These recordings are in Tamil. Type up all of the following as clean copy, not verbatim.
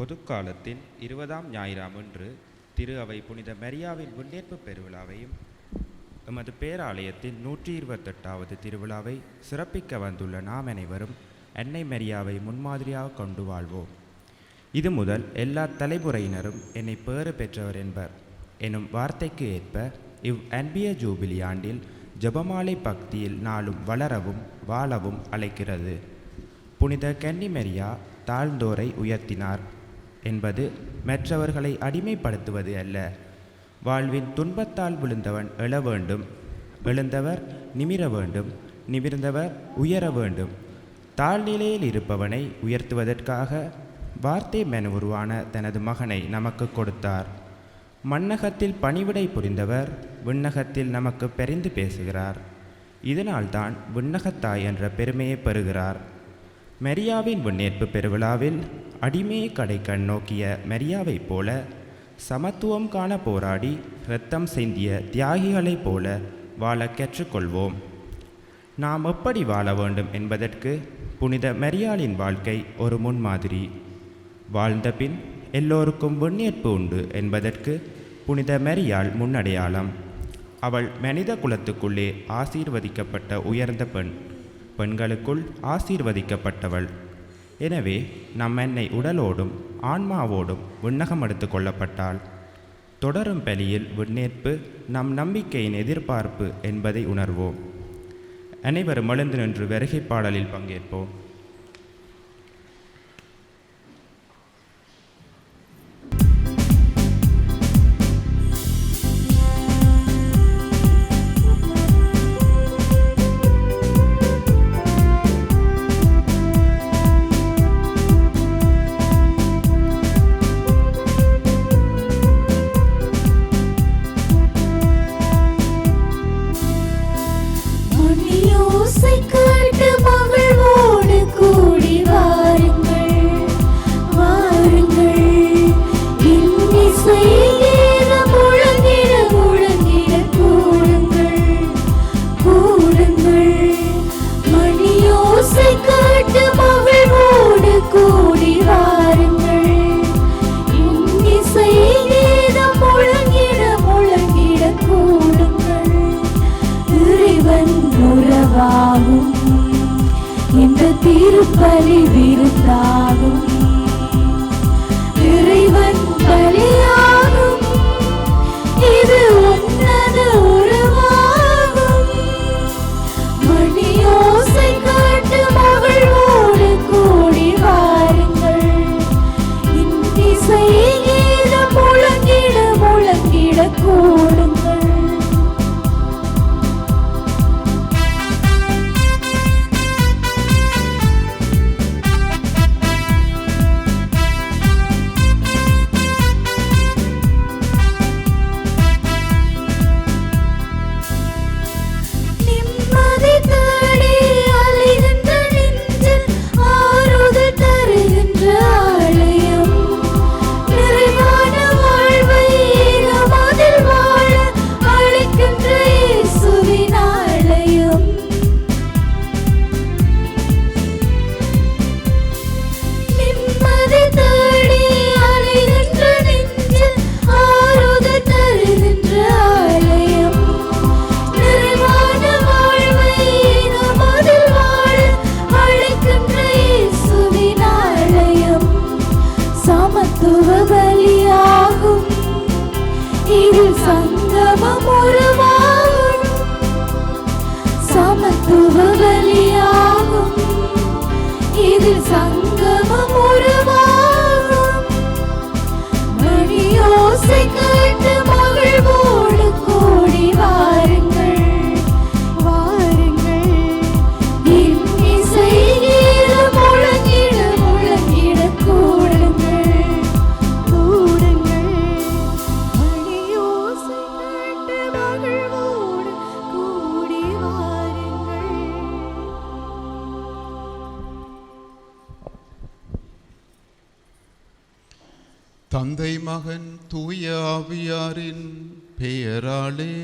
பொதுக்காலத்தின் 20ஆம் ஞாயிறாம் இன்று திரு அவை புனித மரியாவின் விண்ணேற்பு பெருவிழாவையும் எமது பேராலயத்தின் 128வது திருவிழாவை சிறப்பிக்க வந்துள்ள நாம் அனைவரும் அன்னை மரியாவை முன்மாதிரியாக கொண்டு வாழ்வோம். இது முதல் எல்லா தலைமுறையினரும் என்னை பேறு பெற்றவர் என்பர் எனும் வார்த்தைக்கு ஏற்ப அன்பிய ஜூபிலி ஆண்டில் ஜெபமாலை பக்தியில் நாளும் வளரவும் வாழவும் அழைக்கிறது. புனித கன்னி மரியா தாழ்ந்தோரை உயர்த்தினார் என்பது மற்றவர்களை அடிமைப்படுத்துவது அல்ல. வாழ்வின் துன்பத்தால் விழுந்தவன் எழ வேண்டும், எழுந்தவர் நிமிர வேண்டும், நிமிர்ந்தவர் உயர வேண்டும். தாழ்நிலையில் இருப்பவனை உயர்த்துவதற்காக வார்த்தை மென உருவான தனது மகனை நமக்கு கொடுத்தார். மண்ணகத்தில் பணிவிடை புரிந்தவர் விண்ணகத்தில் நமக்கு பெரிந்து பேசுகிறார். இதனால்தான் விண்ணகத்தாய் என்ற பெருமையை பெறுகிறார். மரியாவின் விண்ணேற்பு பெருவிழாவில் அடிமையை கடைக்கண் நோக்கிய மரியாவைப் போல சமத்துவம் காண போராடி இரத்தம் சிந்திய தியாகிகளைப் போல வாழ கற்றுக்கொள்வோம். நாம் எப்படி வாழ வேண்டும் என்பதற்கு புனித மரியாளின் வாழ்க்கை ஒரு முன்மாதிரி. வாழ்ந்த பின் எல்லோருக்கும் விண்ணேற்பு உண்டு என்பதற்கு புனித மரியாள் முன்னடையாளம். அவள் மனித குலத்துக்குள்ளே ஆசீர்வதிக்கப்பட்ட உயர்ந்த பெண், பெண்களுக்குள் ஆசீர்வதிக்கப்பட்டவள். எனவே நம் அன்னை உடலோடும் ஆன்மாவோடும் விண்ணகம் எடுத்து கொள்ளப்பட்டாள். தொடரும் பலியில் விண்ணேற்பு நம் நம்பிக்கையின் எதிர்பார்ப்பு என்பதை உணர்வோம். அனைவரும் எழுந்து நின்று வருகை பாடலில் பங்கேற்போம். திருப்பலி விருந்தாகும், இறைவன் பலியாகும், இது உன்னத உருவாகும். மணியோசை காட்டு மகிழ்வோடு கூடி வாருங்கள், இன்னிசை கீதம் முழங்கிட முழங்கிட கூடுங்கள். சங்கமம் உருவாகும், சமத்துவ பலியாகும், இதில் சங்கமம் உருவாகும். மணியோசை கேட்டு மகிழ்வோடு கூடி வாருங்கள், வாருங்கள், இன்னிசை கீதம் முழங்கிட முழங்கிட கூடுங்கள், கூடுங்கள். தந்தை மகன் தூய ஆவியாரின் பெயராலே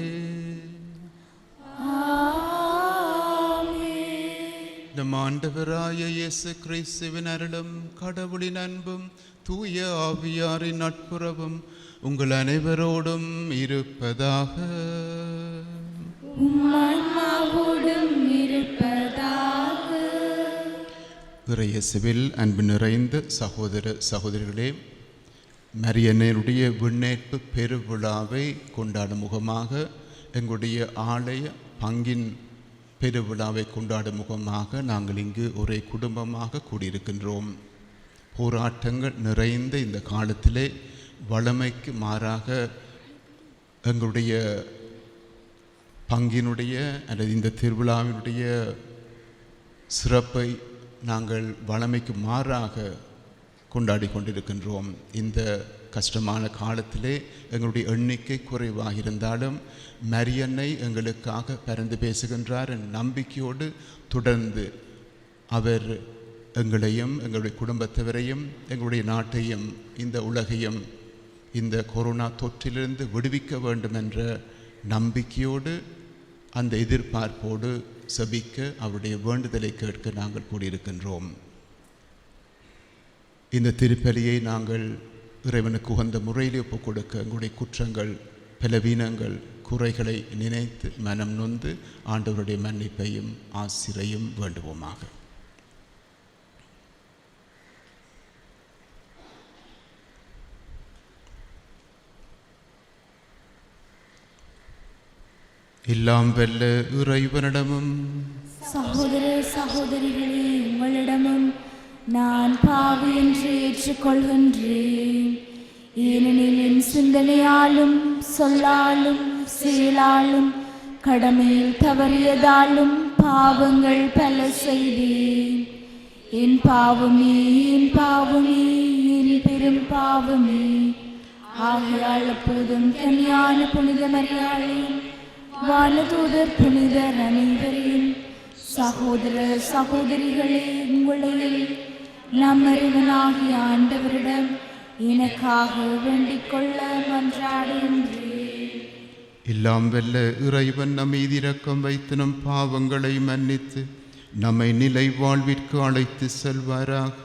நம் ஆண்டவராய இயேசு கிறிஸ்துவின் அருளும் கடவுளின் அன்பும் தூய ஆவியாரின் நட்புறவும் உங்கள் அனைவரோடும் இருப்பதாக. உம்மாவோடும் இருப்பதாக. இறையேசுவில் அன்பு நிறைந்த சகோதர சகோதரிகளே, மரியன்னையுடைய விண்ணேற்பு பெருவிழாவை கொண்டாடும் முகமாக, எங்களுடைய ஆலய பங்கின் பெருவிழாவை கொண்டாடும் முகமாக நாங்கள் இங்கு ஒரே குடும்பமாக கூடியிருக்கின்றோம். போராட்டங்கள் நிறைந்த இந்த காலத்திலே வளமைக்கு மாறாக எங்களுடைய பங்கினுடைய அல்லது இந்த திருவிழாவினுடைய சிறப்பை நாங்கள் வளமைக்கு மாறாக கொண்டாடி கொண்டிருக்கின்றோம். இந்த கஷ்டமான காலத்திலே எங்களுடைய எண்ணிக்கை குறைவாக இருந்தாலும் மரியன்னை எங்களுக்காக பரிந்து பேசுகின்றார் என்ற நம்பிக்கையோடு தொடர்ந்து அவர் எங்களையும் எங்களுடைய குடும்பத்தவரையும் எங்களுடைய நாட்டையும் இந்த உலகையும் இந்த கொரோனா தொற்றிலிருந்து விடுவிக்க வேண்டும் என்ற நம்பிக்கையோடு அந்த எதிர்பார்ப்போடு செபிக்க அவருடைய வேண்டுதலை கேட்க நாங்கள் கூடியிருக்கின்றோம். இந்த திருப்பலியை நாங்கள் இறைவனுக்கு உகந்த முறையில் ஒப்புக் கொடுக்க எங்களுடைய குற்றங்கள், பலவீனங்கள், குறைகளை நினைத்து மனம் நொந்து ஆண்டவருடைய மன்னிப்பையும் ஆசிரையும் வேண்டுவோமாக. எல்லாம் வல்ல இறைவனிடமும் சகோதர சகோதரிகளே, உங்களிடமும் நான் பாவி என்று ஏற்றுக்கொள்கின்றேன். ஏனெனில் என் சிந்தனையாலும் சொல்லாலும் செயலாலும் கடமையில் தவறியதாலும் பாவங்கள் பல செய்தேன். என் பாவமே, என் பாவமே, என் பெரும் பாவமே. ஆகையால் எப்போதும் கன்னியான புனித மரியாதையும் வானதூதர் புனிதர் அனைவரையும் சகோதர சகோதரிகளே, உங்களையும் நம் அறிவனாகிய ஆண்டவரிடம் எனக்காக வேண்டிக் கொள்ள மன்றாடுகின்றேன். எல்லாம் வல்ல இறைவன் நம் மீது இரக்கம் வைத்து நம் பாவங்களை மன்னித்து நம்மை நிலை வாழ்விற்கு அழைத்து செல்வாராக.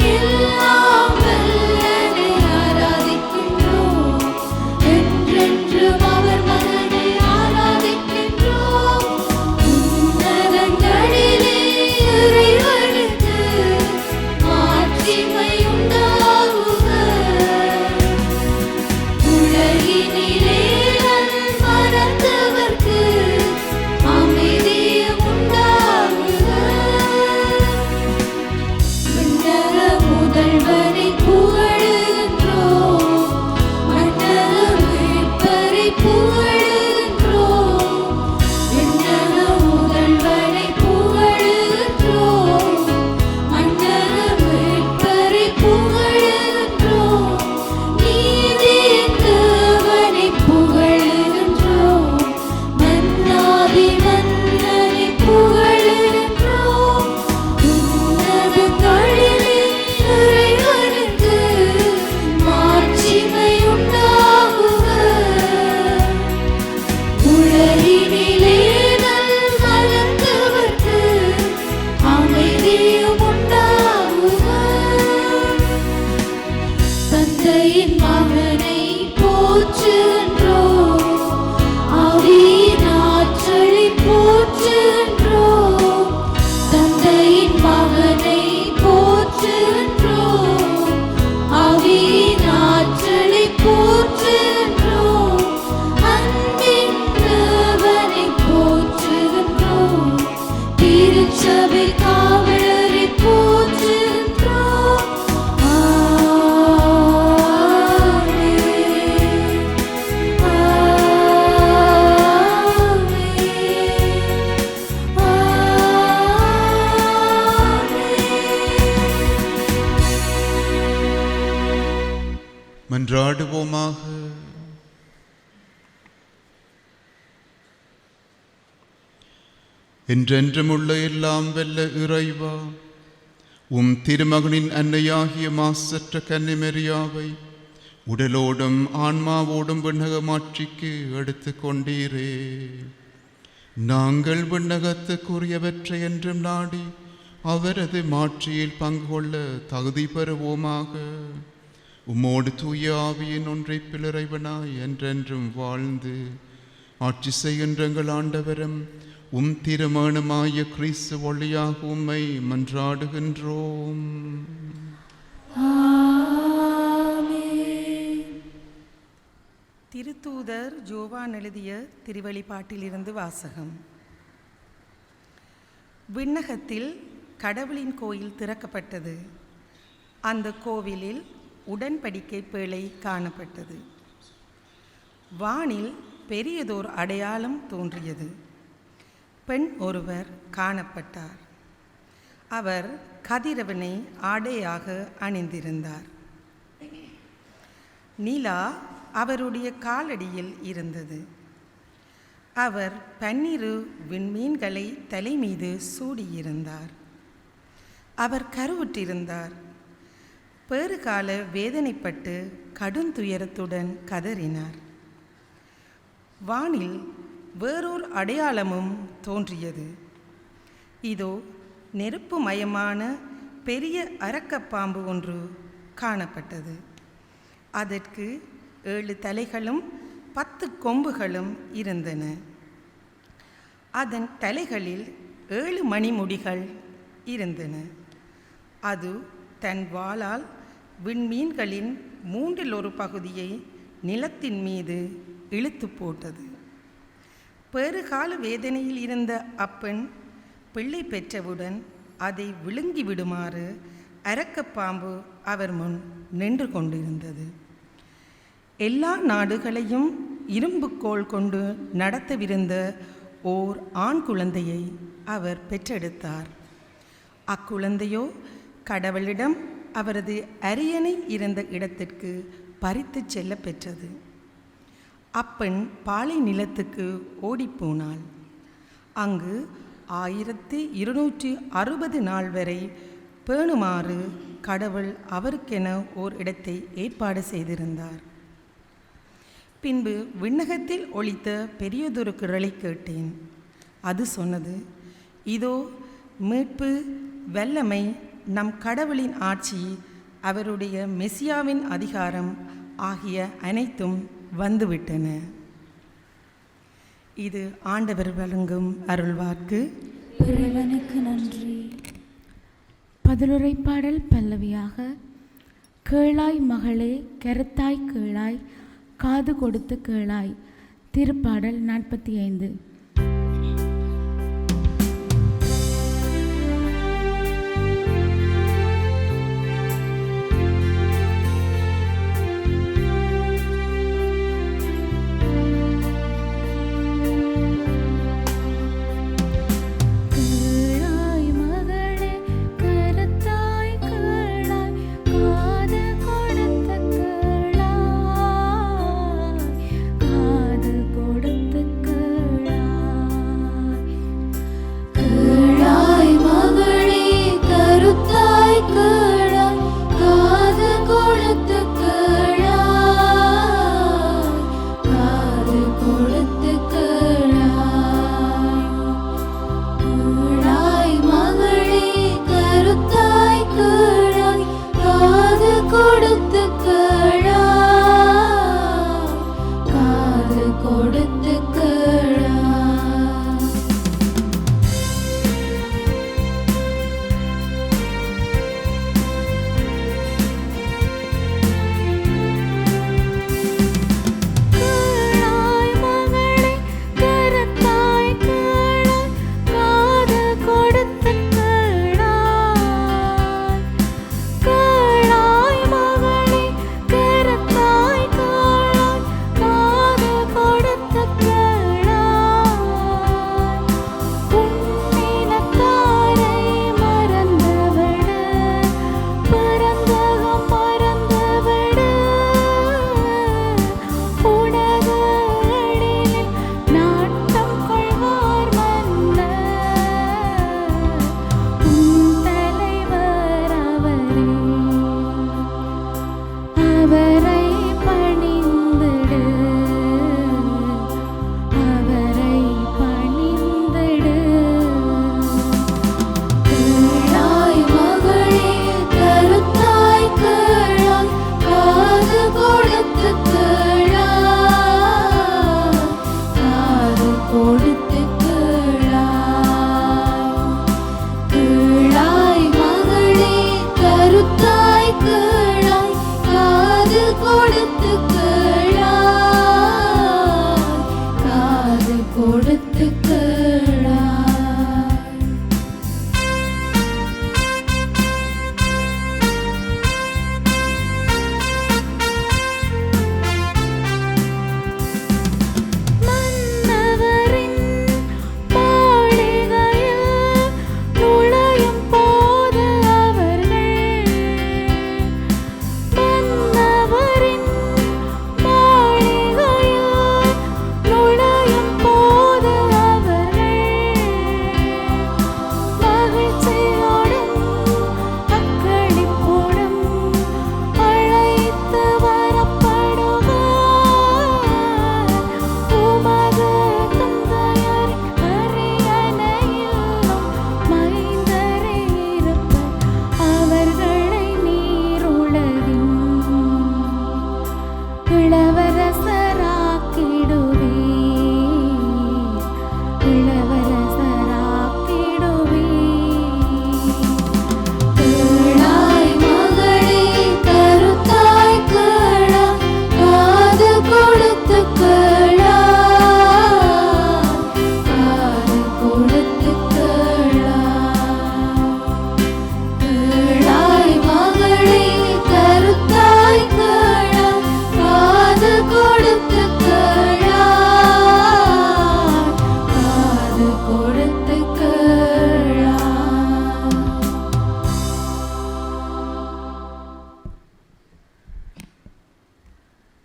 எல்லாம் வல்லனை மகனை போற்றுகின்றோம், ஆவியின் ஆற்றலை போற்றுகின்றோம், அன்பின் தேவனை போற்றுகின்றோம், திருச்சபை காவலரை போற்றுகின்றோம். மன்றாடுவோமாக. என்றென்றும் உள்ள எல்லாம் வெல்ல இறைவா, உம் திருமகனின் அன்னையாகிய மாசற்ற கன்னிமரியாவை உடலோடும் ஆன்மாவோடும் விண்ணகமாட்சிக்கு எடுத்து கொண்டீரே. நாங்கள் விண்ணகத்துக்குரியவற்றை என்றும் நாடி அவரது மாட்சியில் பங்கு கொள்ள தகுதி பெறுவோமாக. உம்மோடு தூய ஆவியின் ஒன்றை பிளறைவனாய் என்றென்றும் வாழ்ந்து ஆட்சி செய்கின்ற எங்கள் ஆண்டவரும் உம் திருமணமாய கிறிஸ்து வழியாக உம்மை மன்றாடுகின்றோம். திருத்தூதர் ஜோவான் எழுதிய திருவெளிப்பாட்டிலிருந்து வாசகம். விண்ணகத்தில் கடவுளின் கோயில் திறக்கப்பட்டது. அந்த கோவிலில் உடன்படிக்கை பேழை காணப்பட்டது. வானில் பெரியதோர் அடையாளம் தோன்றியது. பெண் ஒருவர் காணப்பட்டார். அவர் கதிரவனை ஆடையாக அணிந்திருந்தார். நிலா அவருடைய காலடியில் இருந்தது. அவர் 12 விண்மீன்களை தலைமீது சூடியிருந்தார். அவர் கருவுற்றிருந்தார். பேறுகால வேதனைப்பட்டு கடுந்துயரத்துடன் கதறினார். வானில் வேறொரு அடையாளமும் தோன்றியது. இதோ நெருப்புமயமான பெரிய அரக்கப்பாம்பு ஒன்று காணப்பட்டது. அதற்கு 7 தலைகளும் 10 கொம்புகளும் இருந்தன. அதன் தலைகளில் 7 மணிமுடிகள் இருந்தன. அது தன் வாளால் விண்மீன்களின் 1/3 பகுதியை நிலத்தின் மீது இழுத்து போட்டது. பெருகால வேதனையில் இருந்த அப்பெண் பிள்ளை பெற்றவுடன் அதை விழுங்கிவிடுமாறு அரக்கப்பாம்பு அவர் முன் நின்று கொண்டிருந்தது. எல்லா நாடுகளையும் இரும்புக்கோல் கொண்டு நடத்தவிருந்த ஓர் ஆண் குழந்தையை அவர் பெற்றெடுத்தார். அக்குழந்தையோ கடவுளிடம் அவரது அரியணை இருந்த இடத்திற்கு பறித்து செல்ல பெற்றது. அப்பெண் பாலை நிலத்துக்கு ஓடிப்போனாள். அங்கு 1260 நாள் வரை பேணுமாறு கடவுள் அவருக்கென ஓர் இடத்தை ஏற்பாடு செய்திருந்தார். பின்பு விண்ணகத்தில் ஒலித்த பெரியதொரு குரலை கேட்டேன். அது சொன்னது, இதோ மீட்பு, வல்லமை, நம் கடவுளின் ஆட்சி, அவருடைய மெசியாவின் அதிகாரம் ஆகிய அனைத்தும் வந்துவிட்டன. இது ஆண்டவர் வழங்கும் அருள்வாக்கு. இறைவனுக்கு நன்றி. பதிலுரை பாடல் பல்லவியாக. கேளாய் மகளே, கருத்தாய் கேளாய், காது கொடுத்து கேளாய். திருப்பாடல் 45. காது கொடுத்து கேளாய்.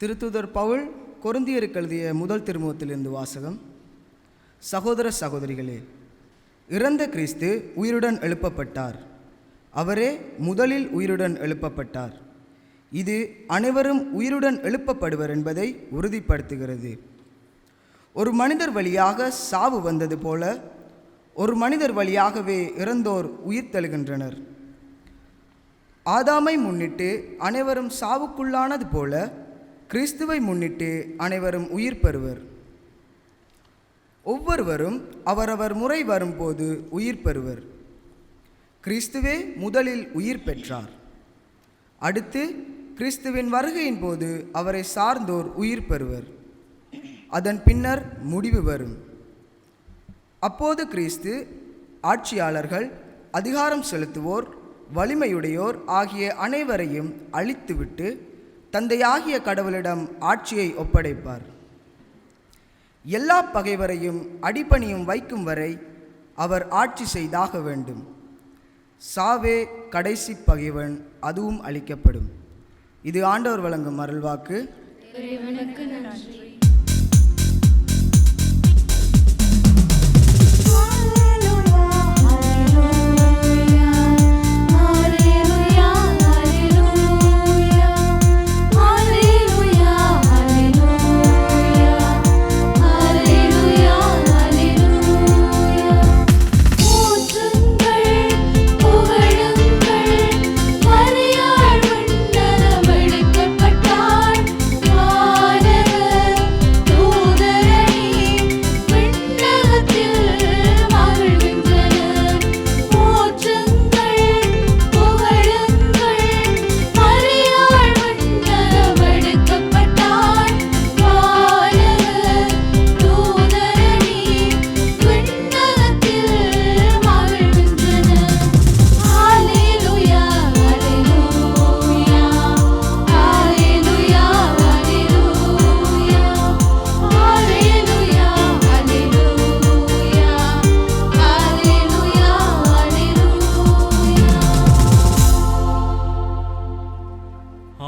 திருத்தூதர் பவுல் கொரிந்தியருக்கு எழுதிய முதல் திருமுகத்திலிருந்து வாசகம். சகோதர சகோதரிகளே, இறந்த கிறிஸ்து உயிருடன் எழுப்பப்பட்டார். அவரே முதலில் உயிருடன் எழுப்பப்பட்டார். இது அனைவரும் உயிருடன் எழுப்பப்படுவர் என்பதை உறுதிப்படுத்துகிறது. ஒரு மனிதர் வழியாக சாவு வந்தது போல ஒரு மனிதர் வழியாகவே இறந்தோர் உயிர்த்தெழுகின்றனர். ஆதாமை முன்னிட்டு அனைவரும் சாவுக்குள்ளானது போல கிறிஸ்துவை முன்னிட்டு அனைவரும் உயிர் பெறுவர். ஒவ்வொருவரும் அவரவர் முறை வரும்போது உயிர் பெறுவர். கிறிஸ்துவே முதலில் உயிர் பெற்றார். அடுத்து கிறிஸ்துவின் வருகையின் போது அவரை சார்ந்தோர் உயிர் பெறுவர். அதன் பின்னர் முடிவு வரும். அப்போது கிறிஸ்து ஆட்சியாளர்கள், அதிகாரம் செலுத்துவோர், வலிமையுடையோர் ஆகிய அனைவரையும் அழித்துவிட்டு தந்தையாகிய கடவுளிடம் ஆட்சியை ஒப்படைப்பார். எல்லா பகைவரையும் அடிபணியும் வைக்கும் வரை அவர் ஆட்சி செய்தாக வேண்டும். சாவே கடைசி பகைவன், அதுவும் அழிக்கப்படும். இது ஆண்டவர் வழங்கும் அருள்வாக்கு. இறைவனுக்கு நன்றி.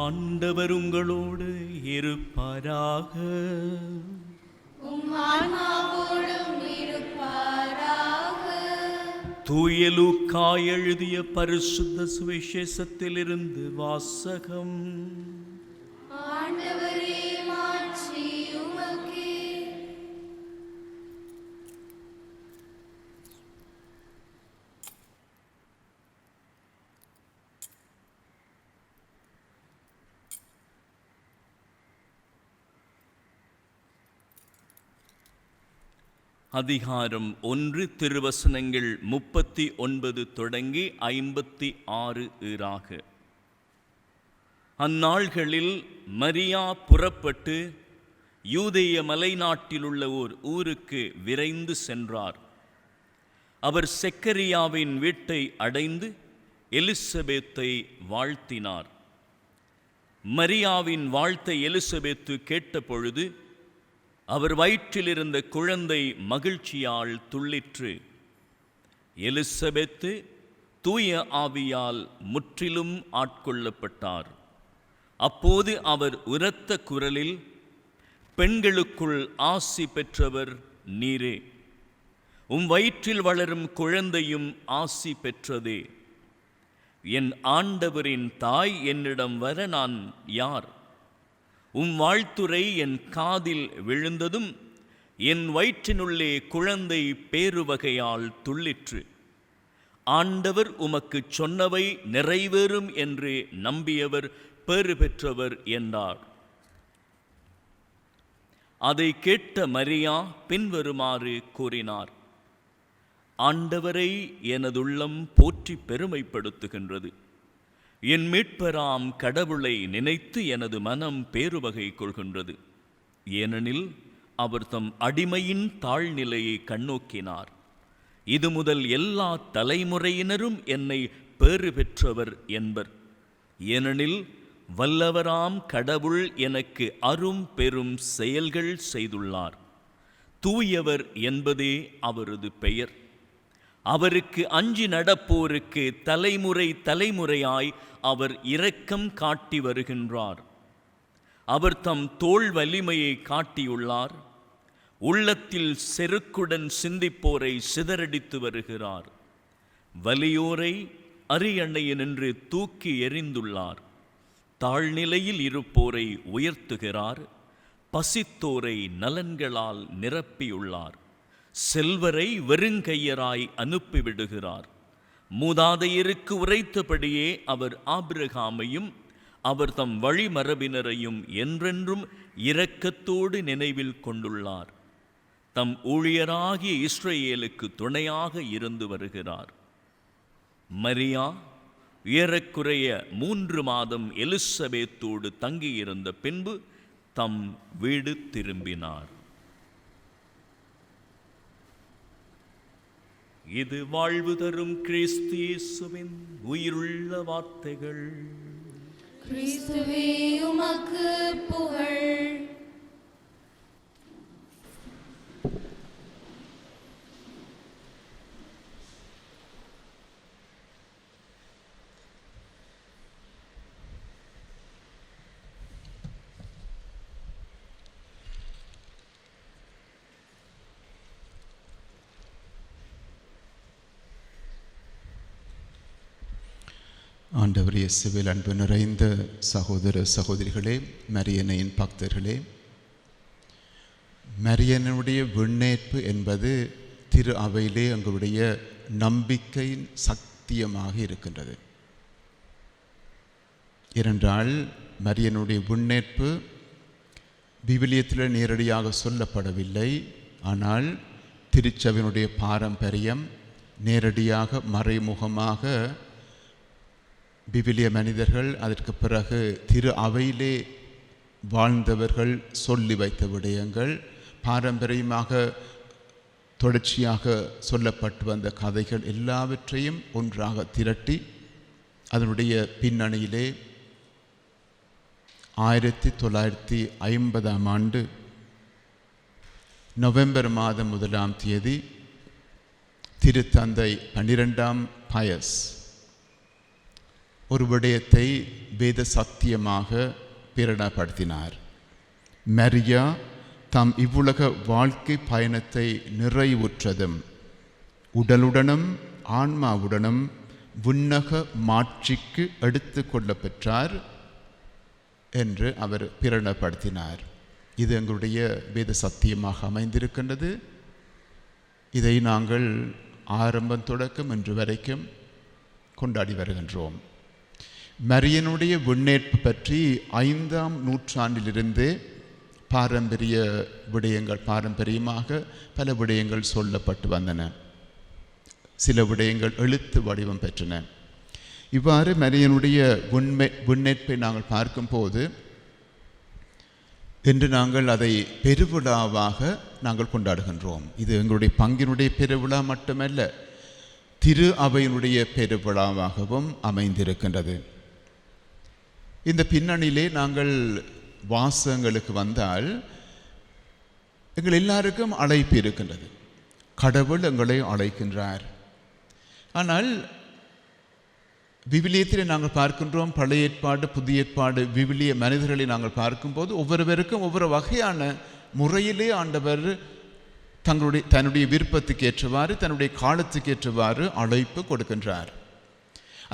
ஆண்டவர் உங்களோடு இருப்பாராக. தூய லூக்கா எழுதிய பரிசுத்த சுவிசேஷத்திலிருந்து வாசகம். அதிகாரம் 1, திருவசனங்கள் 39 தொடங்கி 56 ஈறாக. அந்நாள்களில் மரியா புறப்பட்டு யூதேய மலைநாட்டிலுள்ள ஓர் ஊருக்கு விரைந்து சென்றார். அவர் செக்கரியாவின் வீட்டை அடைந்து எலிசபெத்தை வாழ்த்தினார். மரியாவின் வாழ்த்தை எலிசபெத்து கேட்டபொழுது அவர் வயிற்றிலிருந்த குழந்தை மகிழ்ச்சியால் துள்ளிற்று. எலிசபெத்து தூய ஆவியால் முற்றிலும் ஆட்கொள்ளப்பட்டார். அப்போது அவர் உரத்த குரலில், பெண்களுக்குள் ஆசி பெற்றவர் நீரே, உம் வயிற்றில் வளரும் குழந்தையும் ஆசி பெற்றதே. என் ஆண்டவரின் தாய் என்னிடம் வர நான் யார்? உம் வாழ்த்துரை என் காதில் விழுந்ததும் என் வயிற்றினுள்ளே குழந்தை பேருவகையால் துள்ளிற்று. ஆண்டவர் உமக்கு சொன்னவை நிறைவேறும் என்று நம்பியவர் பேறு பெற்றவர் என்றார். அதை கேட்ட மரியா பின்வருமாறு கூறினார்: ஆண்டவரை எனதுள்ளம் போற்றி பெருமைப்படுத்துகின்றது. என் மீட்பராம் கடவுளை நினைத்து எனது மனம் பேருவகை கொள்கின்றது. ஏனெனில் அவர் தம் அடிமையின் தாழ்நிலையை கண்ணோக்கினார். இது முதல் எல்லா தலைமுறையினரும் என்னை பேறு பெற்றவர் என்பர். ஏனெனில் வல்லவராம் கடவுள் எனக்கு அரும் பெரும் செயல்கள் செய்துள்ளார். தூயவர் என்பதே அவரது பெயர். அவருக்கு அஞ்சி நடப்போருக்கு தலைமுறை தலைமுறையாய் அவர் இரக்கம் காட்டி வருகின்றார். அவர் தம் தோள் வலிமையை காட்டியுள்ளார். உள்ளத்தில் செருக்குடன் சிந்திப்போரை சிதறடித்து வருகிறார். வலியோரை அரியணையினின்று தூக்கி எறிந்துள்ளார். தாழ்நிலையில் இருப்போரை உயர்த்துகிறார். பசித்தோரை நலன்களால் நிரப்பியுள்ளார். செல்வரை வெறுங்கையராய் அனுப்பிவிடுகிறார். மூதாதையருக்கு உரைத்தபடியே அவர் ஆபிரகாமையும் அவர் தம் வழிமரபினரையும் என்றென்றும் இரக்கத்தோடு நினைவில் கொண்டுள்ளார். தம் ஊழியராகிய இஸ்ரவேலுக்கு துணையாக இருந்து வருகிறார். மரியா ஏறக்குறைய 3 மாதம் எலிசபேத்தோடு தங்கியிருந்த பின்பு தம் வீடு திரும்பினார். இது வாழ்வு தரும் கிறிஸ்து இயேசுவின் உயிருள்ள வார்த்தைகள். கிறிஸ்துவே உமக்கு புகழ். ஆண்டவர் இயேசுவில் அன்பு நிறைந்த சகோதர சகோதரிகளே, மரியன்னையின் பக்தர்களே, மரியனுடைய விண்ணேற்பு என்பது திரு அவையிலே எங்களுடைய நம்பிக்கையின் சத்தியமாக இருக்கின்றது. ஏனென்றால் மரியனுடைய விண்ணேற்பு விவிலியத்தில் நேரடியாக சொல்லப்படவில்லை. ஆனால் திருச்சபையினுடைய பாரம்பரியம் நேரடியாக மறைமுகமாக விவிலிய மனிதர்கள் அதற்கு பிறகு திரு அவையிலே வாழ்ந்தவர்கள் சொல்லி வைத்த விடயங்கள், பாரம்பரியமாக தொடர்ச்சியாக சொல்லப்பட்டு வந்த கதைகள் எல்லாவற்றையும் ஒன்றாக திரட்டி அதனுடைய பின்னணியிலே 1950ஆம் ஆண்டு நவம்பர் மாதம் 1ஆம் தேதி திருத்தந்தை 12ஆம் பயஸ் ஒரு விடயத்தை வேத சத்தியமாக பிரகடனப்படுத்தினார். மரியா தாம் இவ்வுலக வாழ்க்கை பயணத்தை நிறைவுற்றதும் உடலுடனும் ஆன்மாவுடனும் விண்ணக மாட்சிக்கு எடுத்து கொள்ளப்பெற்றார் என்று அவர் பிரகடனப்படுத்தினார். இது எங்களுடைய வேத சத்தியமாக அமைந்திருக்கின்றது. இதை நாங்கள் ஆரம்பம் தொடக்கம் இன்று வரைக்கும் கொண்டாடி வருகின்றோம். மரியனுடைய விண்ணேற்பு பற்றி 5ஆம் நூற்றாண்டிலிருந்தே பாரம்பரிய விடயங்கள், பாரம்பரியமாக பல விடயங்கள் சொல்லப்பட்டு வந்தன. சில விடயங்கள் எழுத்து வடிவம் பெற்றன. இவ்வாறு மரியனுடைய விண்ணேற்பை நாங்கள் பார்க்கும்போது இன்று நாங்கள் அதை பெருவிழாவாக நாங்கள் கொண்டாடுகின்றோம். இது எங்களுடைய பங்கினுடைய பெருவிழா மட்டுமல்ல, திரு அவையினுடைய பெருவிழாவாகவும் அமைந்திருக்கின்றது. இந்த பின்னணியிலே நாங்கள் வாசகங்களுக்கு வந்தால் எங்கள் எல்லாருக்கும் அழைப்பு இருக்கின்றது. கடவுள் எங்களை அழைக்கின்றார். ஆனால் விவிலியத்தில் நாங்கள் பார்க்கின்றோம், பழைய ஏற்பாடு புதிய ஏற்பாடு விவிலிய மனிதர்களை நாங்கள் பார்க்கும்போது ஒவ்வொருவருக்கும் ஒவ்வொரு வகையான முறையிலே ஆண்டவர் தன்னுடைய விருப்பத்துக்கு ஏற்றவாறு, தன்னுடைய காலத்துக்கு ஏற்றவாறு அழைப்பு கொடுக்கின்றார்.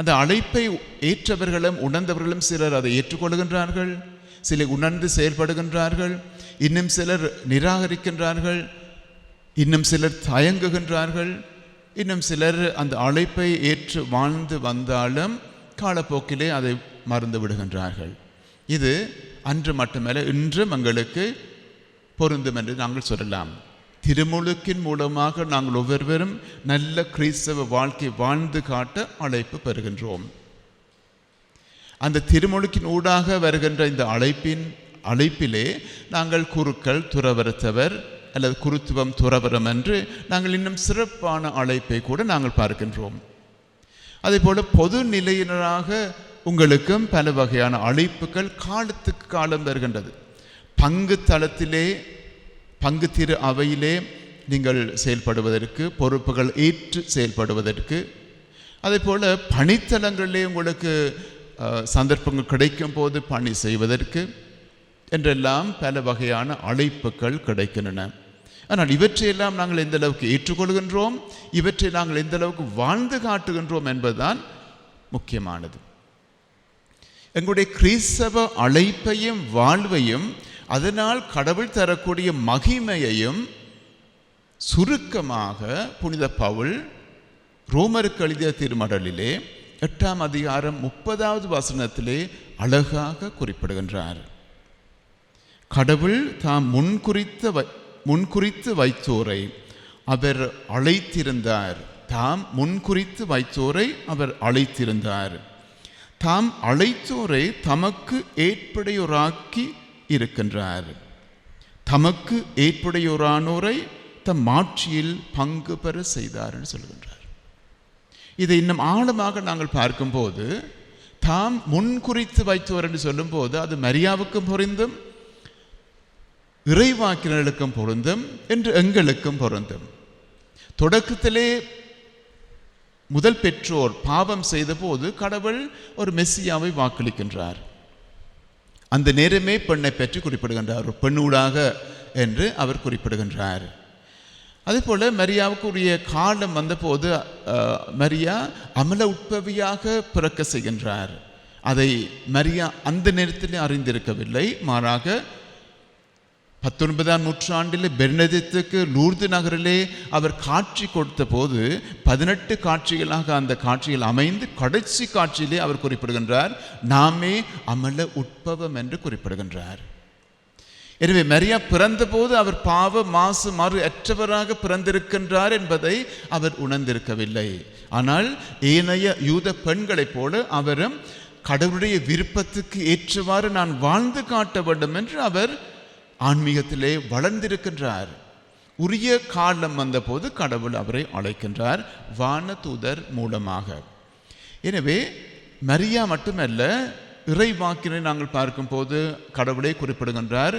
அந்த அழைப்பை ஏற்றவர்களும் உணர்ந்தவர்களும் சிலர் அதை ஏற்றுக்கொள்கின்றார்கள், சிலர் உணர்ந்து செயல்படுகின்றார்கள், இன்னும் சிலர் நிராகரிக்கின்றார்கள், இன்னும் சிலர் தயங்குகின்றார்கள், இன்னும் சிலர் அந்த அழைப்பை ஏற்று வாழ்ந்து வந்தாலும் காலப்போக்கிலே அதை மறந்து விடுகின்றார்கள். இது அன்று மட்டுமல்ல, இன்றும் எங்களுக்கு பொருந்தும் என்று நாங்கள் சொல்லலாம். திருமுழுக்கின் மூலமாக நாங்கள் ஒவ்வொருவரும் நல்ல கிறிஸ்தவ வாழ்க்கை வாழ்ந்து காட்ட அழைப்பு பெறுகின்றோம். அந்த திருமுழுக்கின் ஊடாக வருகின்ற இந்த அழைப்பிலே நாங்கள் குருக்கள், துறவரத்தவர் அல்லது குருத்துவம், துறவரம் என்று நாங்கள் இன்னும் சிறப்பான அழைப்பை கூட நாங்கள் பார்க்கின்றோம். அதே போல பொது நிலையினராக உங்களுக்கும் பல வகையான அழைப்புகள் காலத்துக்கு காலம் வருகின்றது. பங்கு தளத்திலே, பங்கு திரு அவையிலே நீங்கள் செயல்படுவதற்கு, பொறுப்புகள் ஏற்று செயல்படுவதற்கு, அதே போல் பணித்தலங்களிலே உங்களுக்கு சந்தர்ப்பங்கள் கிடைக்கும் போது பணி செய்வதற்கு, என்றெல்லாம் பல வகையான அழைப்புகள் கிடைக்கின்றன. ஆனால் இவற்றையெல்லாம் நாங்கள் எந்த அளவுக்கு ஏற்றுக்கொள்கின்றோம், இவற்றை நாங்கள் எந்த அளவுக்கு வாழ்ந்து காட்டுகின்றோம் என்பதுதான் முக்கியமானது. எங்களுடைய கிறிஸ்தவ அழைப்பையும் வாழ்வையும் அதனால் கடவுள் தரக்கூடிய மகிமையையும் சுருக்கமாக புனித பவுல் ரோமருக்கு எழுதிய திருமடலிலே 8ஆம் அதிகாரம் 30வது வசனத்திலே அழகாக குறிப்பிடுகின்றார். கடவுள் தாம் முன்குறித்து வைத்தோரை அவர் அழைத்திருந்தார். தாம் முன்குறித்து வைத்தோரை அவர் அழைத்திருந்தார். தாம் அழைத்தோரை தமக்கு ஏற்புடையோராக்கி இருக்கின்றார். தமக்கு ஏற்புடையோரானோரை தம் மாட்சியில் பங்கு பெற செய்தார் என்று சொல்கின்றார். இதை இன்னும் ஆழமாக நாங்கள் பார்க்கும்போது, தாம் முன்குறித்து வைத்தோர் என்று சொல்லும்போது அது மரியாவுக்கும் பொருந்தும், இறைவாக்கினர்களுக்கும் பொருந்தும், என்று எங்களுக்கும் பொருந்தும். தொடக்கத்திலே முதல் பெற்றோர் பாவம் செய்த போது கடவுள் ஒரு மெஸ்ஸியாவை வாக்களிக்கின்றார். அந்த நேரமே பெண்ணை பற்றி குறிப்பிடுகின்றார், ஒரு பெண்ணூடாக என்று அவர் குறிப்பிடுகின்றார். அதே போல மரியாவுக்கு உரிய காலம் வந்தபோது மரியா அமல உட்பவியாக பிறக்க செய்கின்றார். அதை மரியா அந்த நேரத்தில் அறிந்திருக்கவில்லை. மாறாக 19ஆம் நூற்றாண்டில் பெர்னதெத்துக்கு லூர்து நகரிலே அவர் காட்சி கொடுத்த போது 18 காட்சிகளாக அந்த காட்சிகள் அமைந்து கடைசி காட்சியிலே அவர் குறிப்பிடுகின்றார், நாமே அமல உட்பவம் என்று குறிப்பிடுகின்றார். எனவே மரியா பிறந்த போது அவர் பாவ மாசு மறு அற்றவராக பிறந்திருக்கின்றார் என்பதை அவர் உணர்ந்திருக்கவில்லை. ஆனால் ஏனைய யூத பெண்களைப் போல அவரும் கடவுளுடைய விருப்பத்துக்கு ஏற்றவாறு நான் வாழ்ந்து காட்ட வேண்டும் என்று அவர் ஆன்மீகத்திலே வளர்ந்திருக்கின்றார். உரிய காலம் வந்தபோது கடவுள் அவரை அழைக்கின்றார் வானதூதர் மூலமாக. எனவே மரியா மட்டுமல்ல, இறைவாக்கினை நாங்கள் பார்க்கும்போது கடவுளை குறிப்பிடுகின்றார்,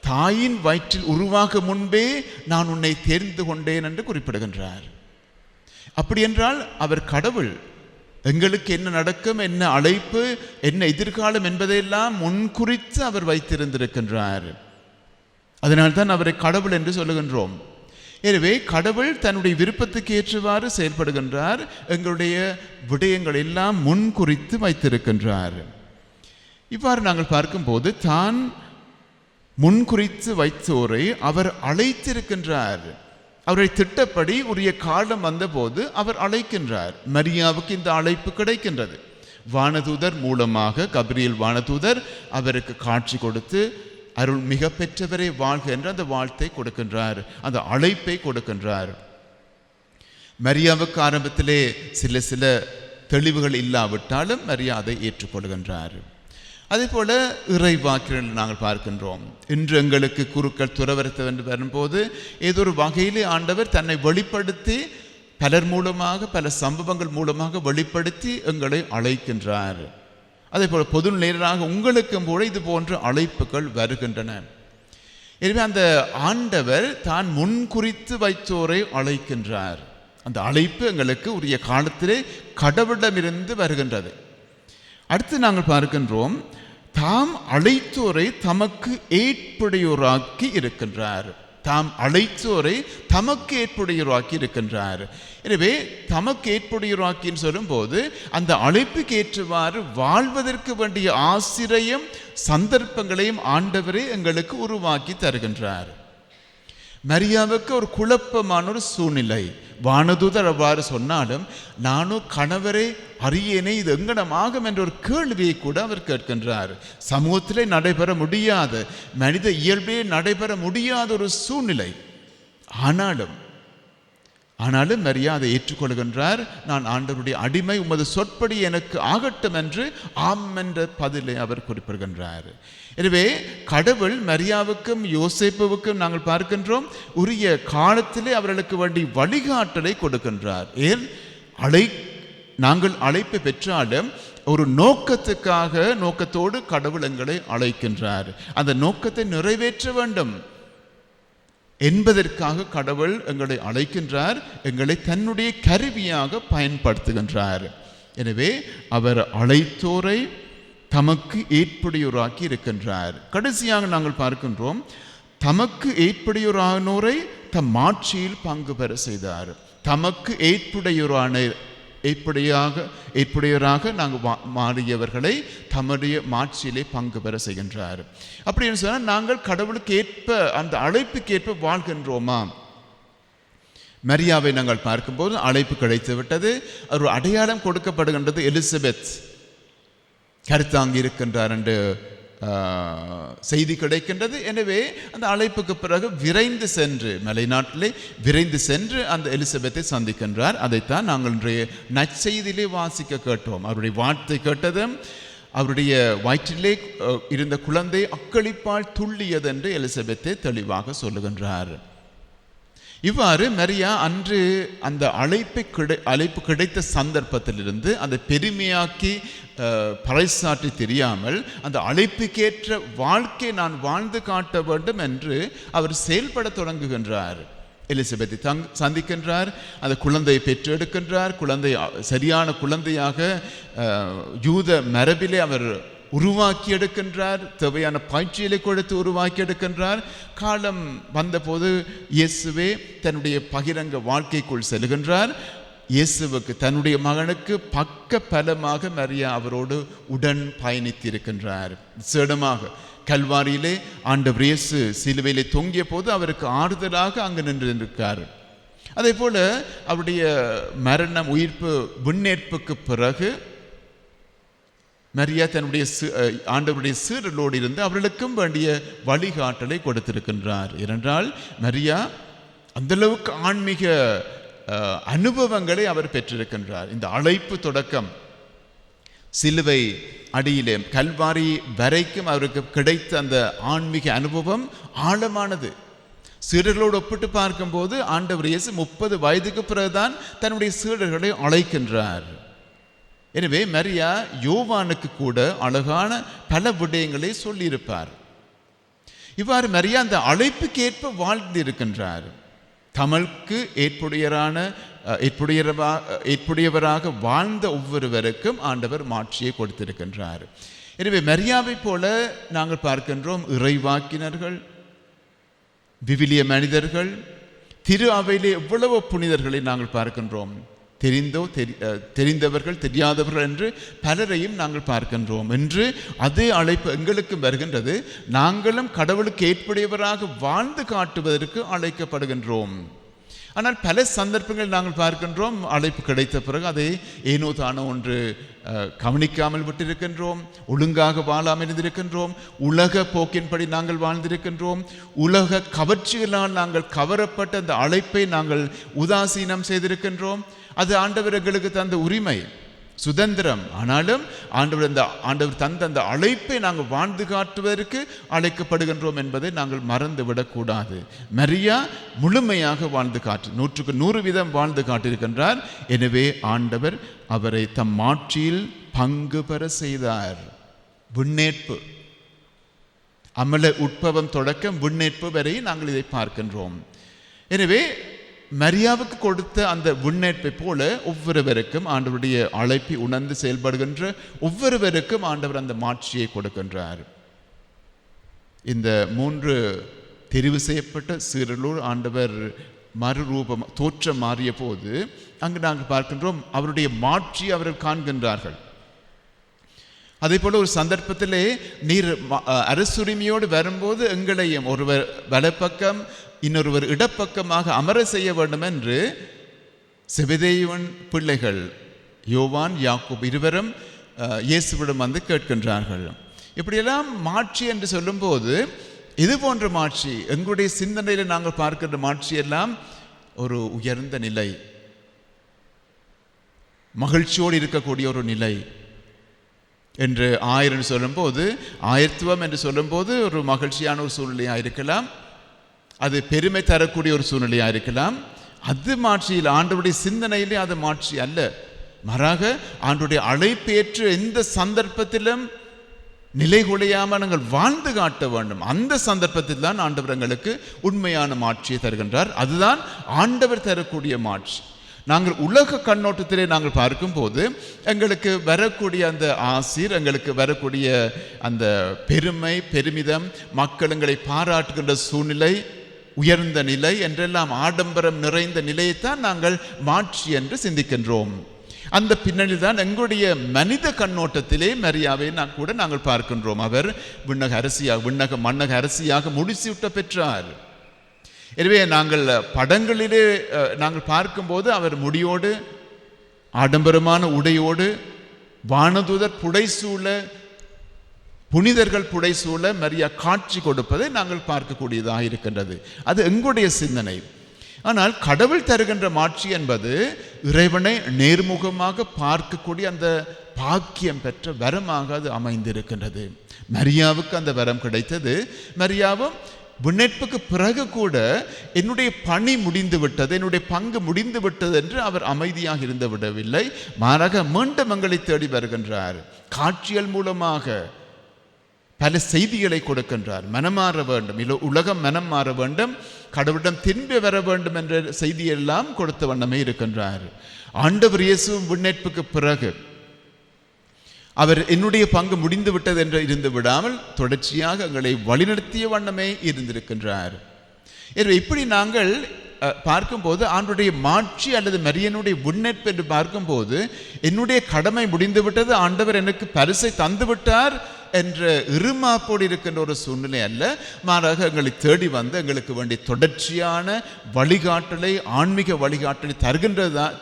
தாயின் வயிற்றில் உருவாக முன்பே நான் உன்னை தேர்ந்து கொண்டேன் என்று குறிப்பிடுகின்றார். அப்படி என்றால் அவர் கடவுள் எங்களுக்கு என்ன நடக்கும், என்ன அழைப்பு, என்ன எதிர்காலம் என்பதையெல்லாம் முன்குறித்து அவர் வைத்திருந்திருக்கின்றார். அதனால்தான் அவரை கடவுள் என்று சொல்லுகின்றோம். எனவே கடவுள் தன்னுடைய விருப்பத்துக்கு ஏற்றவாறு செயல்படுகின்றார். எங்களுடைய விடயங்கள் எல்லாம் முன்குறித்து வைத்திருக்கின்றார். இவ்வாறு நாங்கள் பார்க்கும்போது தான் முன்குறித்து வைத்தோரை அவர் அழைத்திருக்கின்றார். அவரை திட்டப்படி உரிய காலம் வந்தபோது அவர் அழைக்கின்றார். மரியாவுக்கு இந்த அழைப்பு கிடைக்கின்றது. வானதூதர் மூலமாக கபிரியேல் வானதூதர் அவருக்கு காட்சி கொடுத்து அருள் மிக பெற்றவரை வாழ்க என்ற அந்த வாழ்த்தை கொடுக்கின்றார், அந்த அழைப்பை கொடுக்கின்றார். மரியாவுக்கு ஆரம்பத்திலே சில தெளிவுகள் இல்லாவிட்டாலும் மரியா அதை ஏற்றுக்கொள்கின்றார். அதே போல இறைவாக்கினர்கள் நாங்கள் பார்க்கின்றோம். இன்று எங்களுக்கு குருக்கள் துறவரத்து என்று வரும்போது ஏதோ ஒரு வகையிலே ஆண்டவர் தன்னை வெளிப்படுத்தி பலர் மூலமாக பல சம்பவங்கள் மூலமாக வெளிப்படுத்தி எங்களை அழைக்கின்றார். அதே போல பொது நேராக உங்களுக்கும் கூட இது போன்ற அழைப்புகள் வருகின்றன. எனவே அந்த ஆண்டவர் தான் முன்குறித்து வைத்தோரை அழைக்கின்றார். அந்த அழைப்பு எங்களுக்கு உரிய காலத்திலே கடவுளிடமிருந்து வருகின்றது. அடுத்து நாங்கள் பார்க்கின்றோம், தாம் அழைத்தோரை தமக்கு ஏற்புடையோராக்கி இருக்கின்றார். தாம் அழைத்தோரை தமக்கு ஏற்புடையோராக்கி இருக்கின்றார். எனவே தமக்கு ஏற்புடையோராக்கின்னு சொல்லும்போது அந்த அழைப்புக்கு ஏற்றவாறு வாழ்வதற்கு வேண்டிய ஆசிரியம் சந்தர்ப்பங்களையும் ஆண்டவரே எங்களுக்கு உருவாக்கி தருகின்றார். மரியாவுக்கு ஒரு குழப்பமான ஒரு சூழ்நிலை. வானதூதர் அவ்வாறு சொன்னாலும் நானும் கணவரை அறியேனே, இது எங்கனமாகும் என்ற ஒரு கேள்வியை கூட அவர் கேட்கின்றார். சமூகத்திலே நடைபெற முடியாத, மனித இயல்பே நடைபெற முடியாத ஒரு சூழ்நிலை. ஆனாலும் மரியா அதை ஏற்றுக்கொள்கின்றார். நான் ஆண்டவருடைய அடிமை, உமது சொற்படி எனக்கு ஆகட்டும் என்று ஆம் என்ற பதிலை அவர் குறிப்பிடுகின்றார். எனவே கடவுள் மரியாவுக்கும் யோசேப்புவுக்கும் நாங்கள் பார்க்கின்றோம் உரிய காலத்திலே அவர்களுக்கு வேண்டி வழிகாட்டலை கொடுக்கின்றார். ஏன் நாங்கள் அழைப்பு பெற்றாலும் ஒரு நோக்கத்தோடு கடவுள் எங்களை அழைக்கின்றார். அந்த நோக்கத்தை நிறைவேற்ற வேண்டும் என்பதற்காக கடவுள் எங்களை அழைக்கின்றார், எங்களை தன்னுடைய கருவியாக பயன்படுத்துகின்றார். எனவே அவர் அழைத்தோரை தமக்கு ஏற்புடையோராக்கி இருக்கின்றார். கடைசியாக நாங்கள் பார்க்கின்றோம், தமக்கு ஏற்புடையோரானோரை தம் மாட்சியில் பங்கு பெற செய்தார். தமக்கு ஏற்புடையவராக நாங்கள் மாறியவர்களை தம்முடைய மாட்சியிலே பங்கு பெற செய்கின்றார். அப்படின்னு சொன்னால் நாங்கள் கடவுளுக்கு ஏற்ப, அந்த அழைப்புக்கு ஏற்ப வாழ்கின்றோமா? மரியாவை நாங்கள் பார்க்கும்போது அழைப்பு கிடைத்து விட்டது. ஒரு அடையாளம் கொடுக்கப்படுகின்றது. எலிசபெத் கருத்தாங்கி இருக்கின்றார் என்று செய்தி கிடைக்கின்றது. எனவே அந்த அழைப்புக்கு பிறகு விரைந்து சென்று, மலைநாட்டிலே விரைந்து சென்று அந்த எலிசபெத்தை சந்திக்கின்றார். அதைத்தான் நாங்கள் இன்றைய நற்செய்தியிலே வாசிக்க கேட்டோம். அவருடைய வார்த்தை கேட்டதும் அவருடைய வயிற்றிலே இருந்த குழந்தை அக்களிப்பால் துள்ளியதென்று எலிசபெத்தை தெளிவாக சொல்லுகின்றார். இவ்வாறு மரியா அன்று அந்த அழைப்பு கிடைத்த சந்தர்ப்பத்திலிருந்து அதை பெருமையாக்கி பறைசாற்றி தெரியாமல் அந்த அழைப்புக்கேற்ற வாழ்க்கை நான் வாழ்ந்து காட்ட வேண்டும் என்று அவர் செயல்பட தொடங்குகின்றார். எலிசபெத்தை சந்திக்கின்றார், அந்த குழந்தையை பெற்றெடுக்கின்றார். குழந்தை சரியான குழந்தையாக யூத மரபிலே அவர் உருவாக்கி எடுக்கின்றார். தேவையான பயிற்சிகளை கொடுத்து உருவாக்கி எடுக்கின்றார். காலம் வந்தபோது இயேசுவே தன்னுடைய பகிரங்க வாழ்க்கைக்குள் செல்கின்றார். இயேசுவுக்கு, தன்னுடைய மகனுக்கு பக்க பலமாக மரியா அவரோடு உடன் பயணித்திருக்கின்றார். சேடமாக கல்வாரியிலே ஆண்டவர் இயேசு சிலுவையிலே தொங்கிய போது அவருக்கு ஆறுதலாக அங்கு நின்றிருக்கார். அதே போல அவருடைய மரணம், உயிர்ப்பு, விண்ணேற்புக்கு பிறகு மரியா தன்னுடைய ஆண்டவருடைய சீடர்களோடு இருந்து அவர்களுக்கும் வேண்டிய வழிகாட்டலை கொடுத்திருக்கின்றார். ஏனென்றால் மரியா அந்தளவுக்கு ஆன்மீக அனுபவங்களை அவர் பெற்றிருக்கின்றார். இந்த அழைப்பு தொடக்கம் சிலுவை அடியிலே கல்வாரி வரைக்கும் அவருக்கு கிடைத்த அந்த ஆன்மீக அனுபவம் ஆழமானது. சீடர்களோடு ஒப்பிட்டு பார்க்கும்போது ஆண்டவர் இயேசு 30 வயதுக்கு பிறகுதான் தன்னுடைய சீடர்களை அழைக்கின்றார். எனவே மரியா யோவானுக்கு கூட அழகான பல விடயங்களை சொல்லியிருப்பார். இவ்வாறு மரியா அந்த அழைப்புக்கு ஏற்ப வாழ்ந்து இருக்கின்றார். தமக்கு ஏற்புடையவராக வாழ்ந்த ஒவ்வொருவருக்கும் ஆண்டவர் மாட்சியை கொடுத்திருக்கின்றார். எனவே மரியாவை போல நாங்கள் பார்க்கின்றோம் இறைவாக்கினர்கள், விவிலிய மனிதர்கள், திரு அவையிலே எவ்வளவு புனிதர்களை நாங்கள் பார்க்கின்றோம். தெரிந்தவர்கள், தெரியாதவர்கள் என்று பலரையும் நாங்கள் பார்க்கின்றோம். என்று அதே அழைப்பு எங்களுக்கு வருகின்றது. நாங்களும் கடவுளுக்கு ஏற்புடையவராக வாழ்ந்து காட்டுவதற்கு அழைக்கப்படுகின்றோம். ஆனால் பல சந்தர்ப்பங்கள் நாங்கள் பார்க்கின்றோம், அழைப்பு கிடைத்த பிறகு அதை ஏனோ தானோ ஒன்று கவனிக்காமல் விட்டிருக்கின்றோம், ஒழுங்காக வாழாமல் இருந்திருக்கின்றோம், உலக போக்கின்படி நாங்கள் வாழ்ந்திருக்கின்றோம், உலக கவர்ச்சிகளால் நாங்கள் கவரப்பட்ட அந்த அழைப்பை நாங்கள் உதாசீனம் செய்திருக்கின்றோம். அது ஆண்டவர் எங்களுக்கு தந்த உரிமை, சுதந்திரம். ஆனாலும் ஆண்டவர் தந்த அந்த அழைப்பை நாங்கள் வாழ்ந்து காட்டுவதற்கு அழைக்கப்படுகின்றோம் என்பதை நாங்கள் மறந்து விடக்கூடாது. மரியா முழுமையாக வாழ்ந்து காட்டு, 100% வாழ்ந்து காட்டியிருக்கின்றார். எனவே ஆண்டவர் அவரை தம் மாட்சியில் பங்கு பெற செய்தார். விண்ணேற்பு, அமல உட்பவம் தொடக்கம் விண்ணேற்பு வரை நாங்கள் இதை பார்க்கின்றோம். எனவே மரியாவுக்கு கொடுத்த அந்த விண்ணேற்பை போல ஒவ்வொருவருக்கும் ஆண்டவருடைய அழைப்பை உணர்ந்து செயல்படுகின்ற ஒவ்வொருவருக்கும் ஆண்டவர் அந்த மாட்சியை கொடுக்கின்றார். இந்த 3 தெரிவு செய்யப்பட்ட சீரலூர் ஆண்டவர் மறுரூபம் தோற்றம் மாறிய போது அங்கு நாங்கள் பார்க்கின்றோம் அவருடைய மாட்சி அவர்கள் காண்கின்றார்கள். அதே போல ஒரு சந்தர்ப்பத்திலே நீர் அரசுரிமையோடு வரும்போது எங்களையும் ஒருவர் வலப்பக்கம் இன்னொருவர் இடப்பக்கமாக அமர செய்ய வேண்டும் என்று செபதேயுவின் பிள்ளைகள் யோவான், யாக்கோபு இருவரும் இயேசுவிடம் வந்து கேட்கின்றார்கள். இப்படியெல்லாம் மாட்சி என்று சொல்லும்போது இது போன்ற மாட்சி, எங்களுடைய சிந்தனையில் நாங்கள் பார்க்கின்ற மாட்சி எல்லாம் ஒரு உயர்ந்த நிலை, மகிழ்ச்சியோடு இருக்கக்கூடிய ஒரு நிலை என்று ஆயிரம் சொல்லும்போது, ஆயத்துவம் என்று சொல்லும்போது ஒரு மகிழ்ச்சியான ஒரு சூழ்நிலையாக இருக்கலாம், அது பெருமை தரக்கூடிய ஒரு சூழ்நிலையாக இருக்கலாம். அது மாட்சியில், ஆண்டவருடைய சிந்தனையிலே அது மாட்சி அல்ல. மாறாக ஆண்டவருடைய அழைப்பேற்று எந்த சந்தர்ப்பத்திலும் நிலை குலையாமல் நாங்கள் வாழ்ந்து காட்ட வேண்டும். அந்த சந்தர்ப்பத்தில் தான் ஆண்டவர் எங்களுக்கு உண்மையான மாட்சியை தருகின்றார். அதுதான் ஆண்டவர் தரக்கூடிய மாட்சி. நாங்கள் உலக கண்ணோட்டத்திலே நாங்கள் பார்க்கும்போது எங்களுக்கு வரக்கூடிய அந்த ஆசீர், எங்களுக்கு வரக்கூடிய அந்த பெருமை, பெருமிதம், மக்கள் எங்களை பாராட்டுகின்ற சூழ்நிலை, உயர்ந்த நிலை என்றெல்லாம் ஆடம்பரம் நிறைந்த நிலையைத்தான் நாங்கள் மாட்சி என்று சிந்திக்கின்றோம். அந்த பின்னணியில் தான் எங்களுடைய மனித கண்ணோட்டத்திலே மரியாவை கூட நாங்கள் பார்க்கின்றோம். அவர் விண்ணக மன்னக அரசியாக முடிசூட்ட பெற்றார். எனவே நாங்கள் படங்களிலே நாங்கள் பார்க்கும்போது அவர் முடியோடு, ஆடம்பரமான உடையோடு, வானதூதர் புடைசூழ, புனிதர்கள் புடைசூழ மரியா காட்சி கொடுப்பதை நாங்கள் பார்க்கக்கூடியதாக இருக்கின்றது. அது எங்களுடைய சிந்தனை. ஆனால் கடவுள் தருகின்ற மாட்சி என்பது இறைவனை நேர்முகமாக பார்க்கக்கூடிய அந்த பாக்கியம் பெற்ற வரமாக அது அமைந்திருக்கின்றது. மரியாவுக்கு அந்த வரம் கிடைத்தது. மரியாவும் விண்ணேற்புக்கு பிறகு கூட என்னுடைய பணி முடிந்து விட்டது, என்னுடைய பங்கு முடிந்து விட்டது என்று அவர் அமைதியாக இருந்து விடவில்லை. மாறாக மீண்டும் எங்களை தேடி வருகின்றார். காட்சிகள் மூலமாக பல செய்திகளை கொடுக்கின்றார். மனம் மாற வேண்டும், இல்லை உலகம் மனம் மாற வேண்டும், கடவுளிடம் திரும்பி வர வேண்டும் என்ற செய்தியெல்லாம் கொடுத்த வண்ணமே இருக்கின்றார். ஆண்டவர் இயேசுவும் விண்ணேற்புக்கு பிறகு அவர் என்னுடைய பங்கு முடிந்து விட்டது என்று இருந்து விடாமல் தொடர்ச்சியாக எங்களை வழிநடத்திய வண்ணமே இருந்திருக்கின்றார். எனவே இப்படி நாங்கள் பார்க்கும்போது ஆண்டுடைய மாட்சி அல்லது மரியனுடைய விண்ணேற்பு என்று பார்க்கும்போது என்னுடைய கடமை முடிந்து விட்டது, ஆண்டவர் எனக்கு பரிசை தந்து விட்டார் என்ற இருமாப்போடு இருக்கின்ற ஒரு சூழ்நிலை அல்ல. மாறாக எங்களை தேடி வந்து எங்களுக்கு வேண்டிய தொடர்ச்சியான வழிகாட்டலை, ஆன்மீக வழிகாட்டலை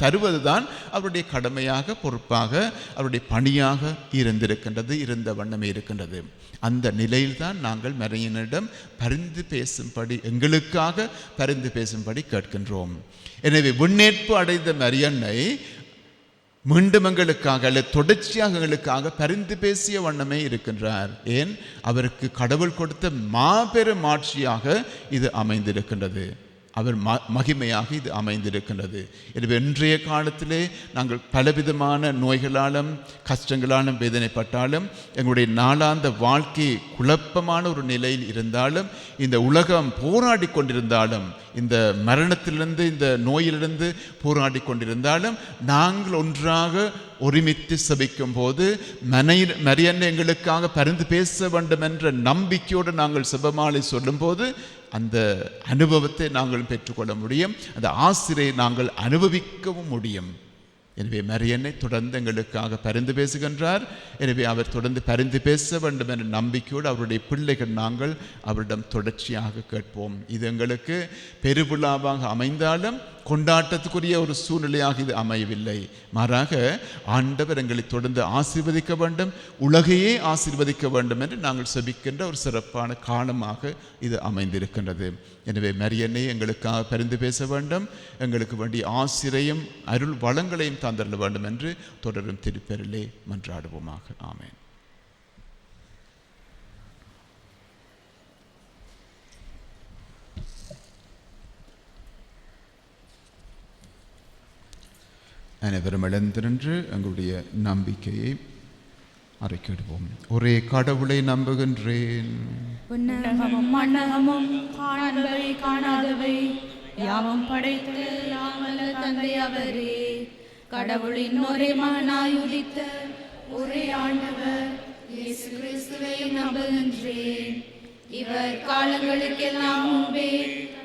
தருவதுதான் அவருடைய கடமையாக, பொறுப்பாக, அவருடைய பணியாக இருந்த வண்ணமே இருக்கின்றது. அந்த நிலையில்தான் நாங்கள் மரியனிடம் பரிந்து பேசும்படி, எங்களுக்காக பரிந்து பேசும்படி கேட்கின்றோம். எனவே விண்ணேற்பு அடைந்த மரியன்னை மீண்டும் எங்களுக்காக அல்லது தொடர்ச்சியாக எங்களுக்காக பரிந்து பேசிய வண்ணமே இருக்கின்றார். ஏன்? அவருக்கு கடவுள் கொடுத்த மாபெரும் ஆட்சியாக இது அமைந்திருக்கின்றது. அவர் மகிமையாக இது அமைந்திருக்கின்றது. எனவே இன்றைய காலத்திலே நாங்கள் பலவிதமான நோய்களாலும் கஷ்டங்களாலும் வேதனைப்பட்டாலும், எங்களுடைய நாளாந்த வாழ்க்கை குழப்பமான ஒரு நிலையில் இருந்தாலும், இந்த உலகம் போராடி கொண்டிருந்தாலும், இந்த மரணத்திலிருந்து, இந்த நோயிலிருந்து போராடி கொண்டிருந்தாலும், நாங்கள் ஒன்றாக ஒருமித்து செபிக்கும் போது மரியன்னை எங்களுக்காக பரிந்து பேச வேண்டும் என்ற நம்பிக்கையோடு நாங்கள் செபமாலை சொல்லும் போது அந்த அனுபவத்தை நாங்கள் பெற்றுக்கொள்ள முடியும், அந்த ஆசிரியை நாங்கள் அனுபவிக்கவும் முடியும். எனவே மரியன்னை தொடர்ந்து எங்களுக்காக பரிந்து பேசுகின்றார். எனவே அவர் தொடர்ந்து பரிந்து பேச வேண்டும் என்ற நம்பிக்கையோடு அவருடைய பிள்ளைகள் நாங்கள் அவரிடம் தொடர்ச்சியாக கேட்போம். இது எங்களுக்கு பெருவிழாவாக அமைந்தாலும் கொண்டாட்டத்துக்குரிய ஒரு சூழ்நிலையாக இது அமையவில்லை. மாறாக ஆண்டவர் எங்களை தொடர்ந்து ஆசீர்வதிக்க வேண்டும், உலகையே ஆசீர்வதிக்க வேண்டும் என்று நாங்கள் செபிக்கின்ற ஒரு சிறப்பான காலமாக இது அமைந்திருக்கின்றது. எனவே மரியன்னை எங்களுக்காக பரிந்து பேச வேண்டும், எங்களுக்கு வேண்டிய ஆசிரையும் அருள் வளங்களையும் தந்தரல வேண்டும் என்று தொடரும் திருப்பெருளே மன்றாடுவோமாக. ஆமென். அனைவரும் எழுந்திருந்து எங்களுடைய நம்பிக்கையை அறிக்கையிடுவோம். ஒரே கடவுளை நம்புகின்றேன், உன்னதமும் மன்னகமும் காண்பவை காணாதவை யாவும் படைத்த யாமல்ல தந்தை அவரே, கடவுளின் ஒரே மகனாய் உதித்த ஒரே ஆண்டவர் இயேசு கிறிஸ்துவை நம்புகின்றேன். இவர் காலங்களுக்கெல்லாம் முன்பே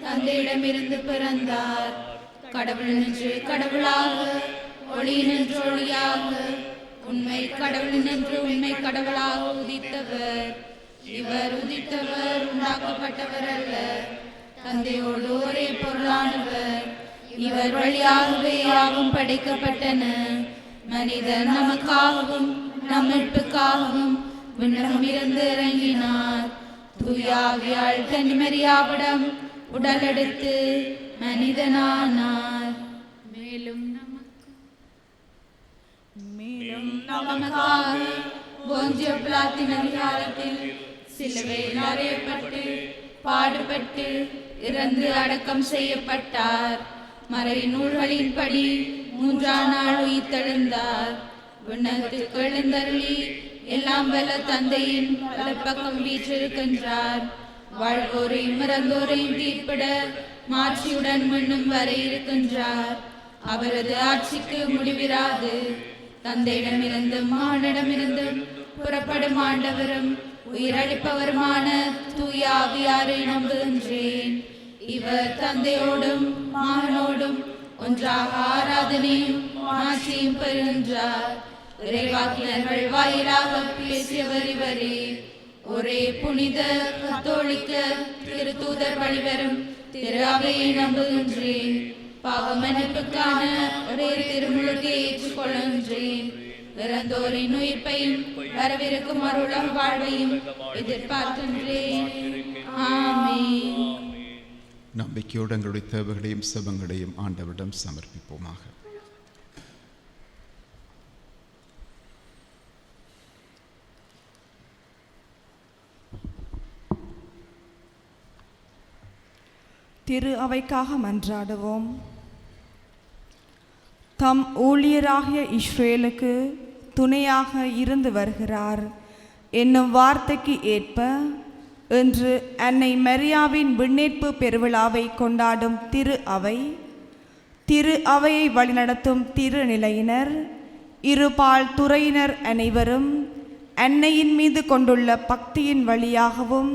தந்தையிடமிருந்து பிறந்தார். கடவுள் நின்று கடவுளாக, ஒளி நின்று ஒளியாக, உண்மை கடவுள் நின்று உண்மை கடவுளாக உதித்தவர். இவர் உதித்தவர் உண்டாக்கப்பட்டவர் அல்ல, தந்தையோடு ஒரே பொருளானவர். இவர் வழியாகவே யாவும் படைக்கப்பட்டன. மனிதர் நமக்காகவும் நம் மீட்புக்காகவும் விண்ணகம் இருந்து இறங்கினார். தூயாவியால் கன்னிமரியாவிடம் உடல் எடுத்து மனிதனானார். மேலும் நமக்காக போன்சிய பிலாத்தின் அதிகாரத்தில் சிலுவையில் அறையப்பட்டு பாடுபட்டு இறந்து அடக்கம் செய்யப்பட்டார். மறை நூல்களின்படி 3ஆம் நாள் உயிர்த்தெழுந்தார். விண்ணகத்துக்கு எழுந்தருளி எல்லாம் வல்ல தந்தையின் வலப்பக்கம் வீற்றிருக்கின்றார். வாழ்வோரையும் இறந்தோரையும் தீர்ப்பிட மாட்சியுடன் மீண்டும் வர இருக்கின்றார். அவரது ஆட்சிக்கு முடிவிராது. தந்தையிடமிருந்தும் மானிடமிருந்தும் புறப்படும் ஆண்டவரும் உயிரளிப்பவருமான தூய ஆவியாரை நம்புகின்றேன். இவர் தந்தையோடும் மகனோடும் ஒன்றாக ஆராதனையும் மாட்சியும் பெறுகின்றார். இறைவாக்கினர்கள் வாயிலாக பேசியவர் இவரே. ஒரே புனித கத்தோலிக்க திருத்தூதர் வழிவரும் திரு அவையை நம்புகின்றேன். பாவ மன்னிப்புக்கான ஒரே திருமுழுக்கை ஏற்றுக்கொள்கின்றேன். இறந்தோரின் உயிர்ப்பையும் வரவிருக்கும் அருளக வாழ்வையும் எதிர்பார்க்கின்றேன். ஆமென். நம்பிக்கையோடு எங்களுடைய தேவைகளையும் செபங்களையும் ஆண்டவரிடம் சமர்ப்பிப்போமாக. திரு அவைக்காக மன்றாடுவோம். தம் ஊழியராகிய இஸ்ரேலுக்கு துணையாக இருந்து வருகிறார் என்னும் வார்த்தைக்கு ஏற்ப இன்று அன்னை மரியாவின் விண்ணேற்பு பெருவிழாவை கொண்டாடும் திரு அவையை வழிநடத்தும் திருநிலையினர், இருபால் துறையினர் அனைவரும் அன்னையின் மீது கொண்டுள்ள பக்தியின் வழியாகவும்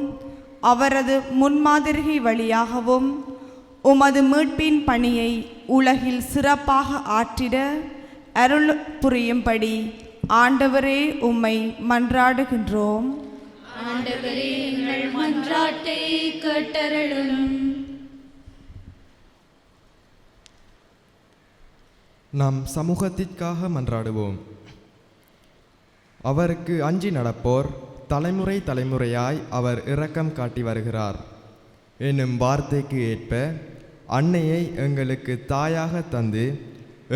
அவரது முன்மாதிரி வழியாகவும் உமது மீட்பின் பணியை உலகில் சிறப்பாக ஆற்றிட அருள் புரியும்படி ஆண்டவரே உம்மை மன்றாடுகின்றோம். ஆண்டவரே, எங்கள் மன்றாட்டை கேட்டருளும். நம் சமூகத்திற்காக மன்றாடுவோம். அவருக்கு அஞ்சி நடப்போர் தலைமுறை தலைமுறையாய் அவர் இரக்கம் காட்டி வருகிறார் என்னும் வார்த்தைக்கு ஏற்ப அன்னையை எங்களுக்கு தாயாக தந்து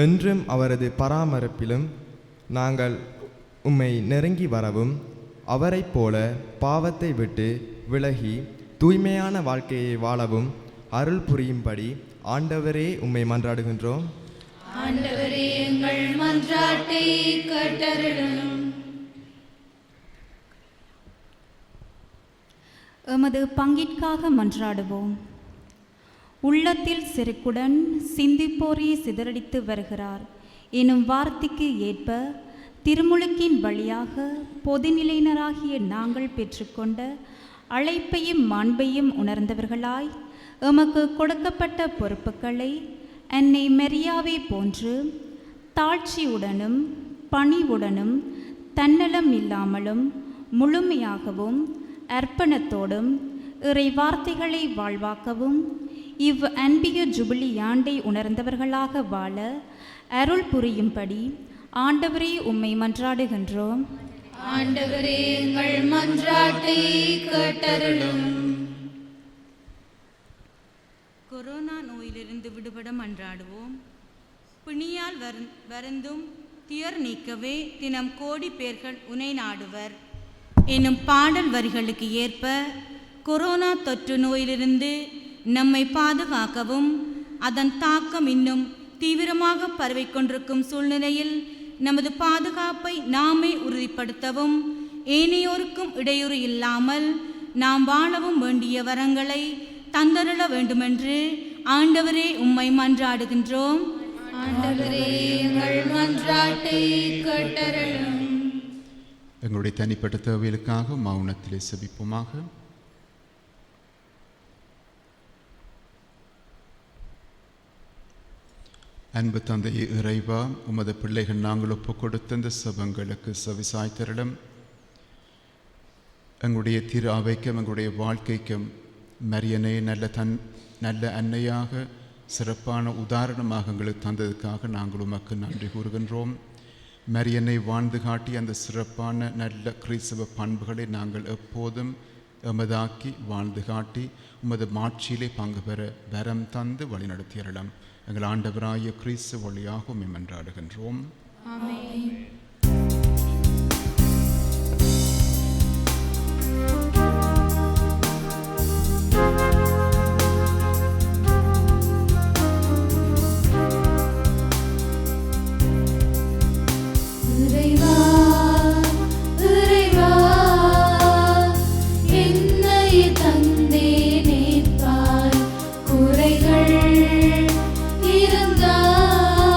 என்றும் அவரது பராமரிப்பிலும் நாங்கள் உம்மை நெருங்கி வரவும், அவரைப் போல பாவத்தை விட்டு விலகி தூய்மையான வாழ்க்கையை வாழவும் அருள் புரியும்படி ஆண்டவரே உம்மை மன்றாடுகின்றோம். ஆண்டவரே, எங்கள் மன்றாட்டை கேட்டருளும். எமது பங்கிற்காக மன்றாடுவோம். உள்ளத்தில் செருக்குடன் சிந்திப்போரை சிதறடித்து வருகிறார் எனும் வார்த்தைக்கு ஏற்ப திருமுழுக்கின் வழியாக பொதுநிலையினராகிய நாங்கள் பெற்றுக்கொண்ட அழைப்பையும் மாண்பையும் உணர்ந்தவர்களாய் எமக்கு கொடுக்கப்பட்ட பொறுப்புகளை அன்னை மரியாவை போன்று தாழ்ச்சியுடனும் பணிவுடனும் தன்னலம் இல்லாமலும் முழுமையாகவும் அர்ப்பணத்தோடும் இறை வார்த்தைகளை வாழ்வாக்கவும் இவ் அன்பிய ஜுபிலி ஆண்டை உணர்ந்தவர்களாக வாழ அருள் புரியும்படி ஆண்டவரே உம்மை மன்றாடுகின்றோம். ஆண்டவரே, எங்கள் மன்றாட்டை கேட்டருளும். கொரோனா நோயிலிருந்து விடுபட மன்றாடுவோம். பிணியால் வருந்தும் துயர் நீக்கவே தினம் கோடி பேர்கள் உனை நாடுவர் என்னும் பாடல் வரிகளுக்கு ஏற்ப கொரோனா தொற்று நோயிலிருந்து நம்மை பாதுகாக்கவும், அதன் தாக்கம் இன்னும் தீவிரமாக பரவிக்கொண்டிருக்கும் சூழ்நிலையில் நமது பாதுகாப்பை நாமே உறுதிப்படுத்தவும், ஏனையோருக்கும் இடையூறு இல்லாமல் நாம் வாழவும் வேண்டிய வரங்களை தந்தருள வேண்டுமென்று ஆண்டவரே உம்மை மன்றாடுகின்றோம். ஆண்டவரே, எங்கள் மன்றாட்டை கேட்டருளும். எங்களுடைய தனிப்பட்ட தேவைகளுக்காக மௌனத்திலே செபிப்போமாக. அன்பு தந்தையே இறைவா, உமது பிள்ளைகள் நாங்கள் ஒப்புக் கொடுத்த இந்த செபங்களுக்கு செவிசாய்த்தருளும். எங்களுடைய திரு அவைக்கும் எங்களுடைய வாழ்க்கைக்கும் மரியனை நல்ல அன்னையாக சிறப்பான உதாரணமாக எங்களுக்கு தந்ததுக்காக நாங்கள் உமக்கு நன்றி கூறுகின்றோம். மரியனை வாழ்ந்து காட்டி அந்த சிறப்பான நல்ல கிறிஸ்தவ பண்புகளை நாங்கள் எப்போதும் எமதாக்கி வாழ்ந்து காட்டி உமது மாட்சியிலே பங்கு பெற வரம் தந்து வழிநடத்தியறலாம். எங்கள் ஆண்டவராய கிறிஸ்து வழியாக மன்றாடுகின்றோம். ஆமென். இருந்தால்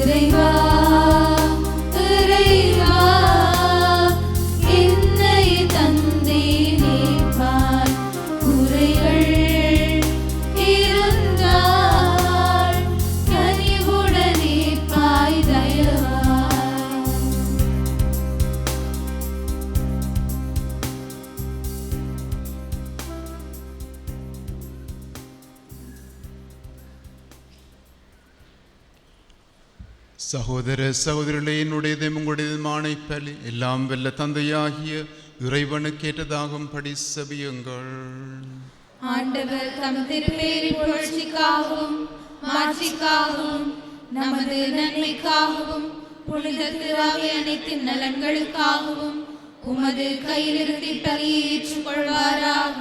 இறைவா இறைவா என்னை தந்தேனேப்பார் குறைகள் இருந்தால் கனிவுடனே பாய் தயவாய். சகோதர சகோதரிகளே, என்னுடையதும் உங்களுடையதுமான இப்பலி எல்லாம் வெல்ல தந்தையாகிய இறைவனுக்கேற்றதாகும்படி செபியுங்கள். ஆண்டவர் தம் திருப்பேரின் புகழ்ச்சிக்காகவும் மாட்சிக்காகவும் நமது நன்மைக்காகவும் புனித திருவாவை அனைத்தின் நலன்களுக்காகவும் உமது கையிலிருந்து பலியை ஏற்றுக்கொள்வாராக.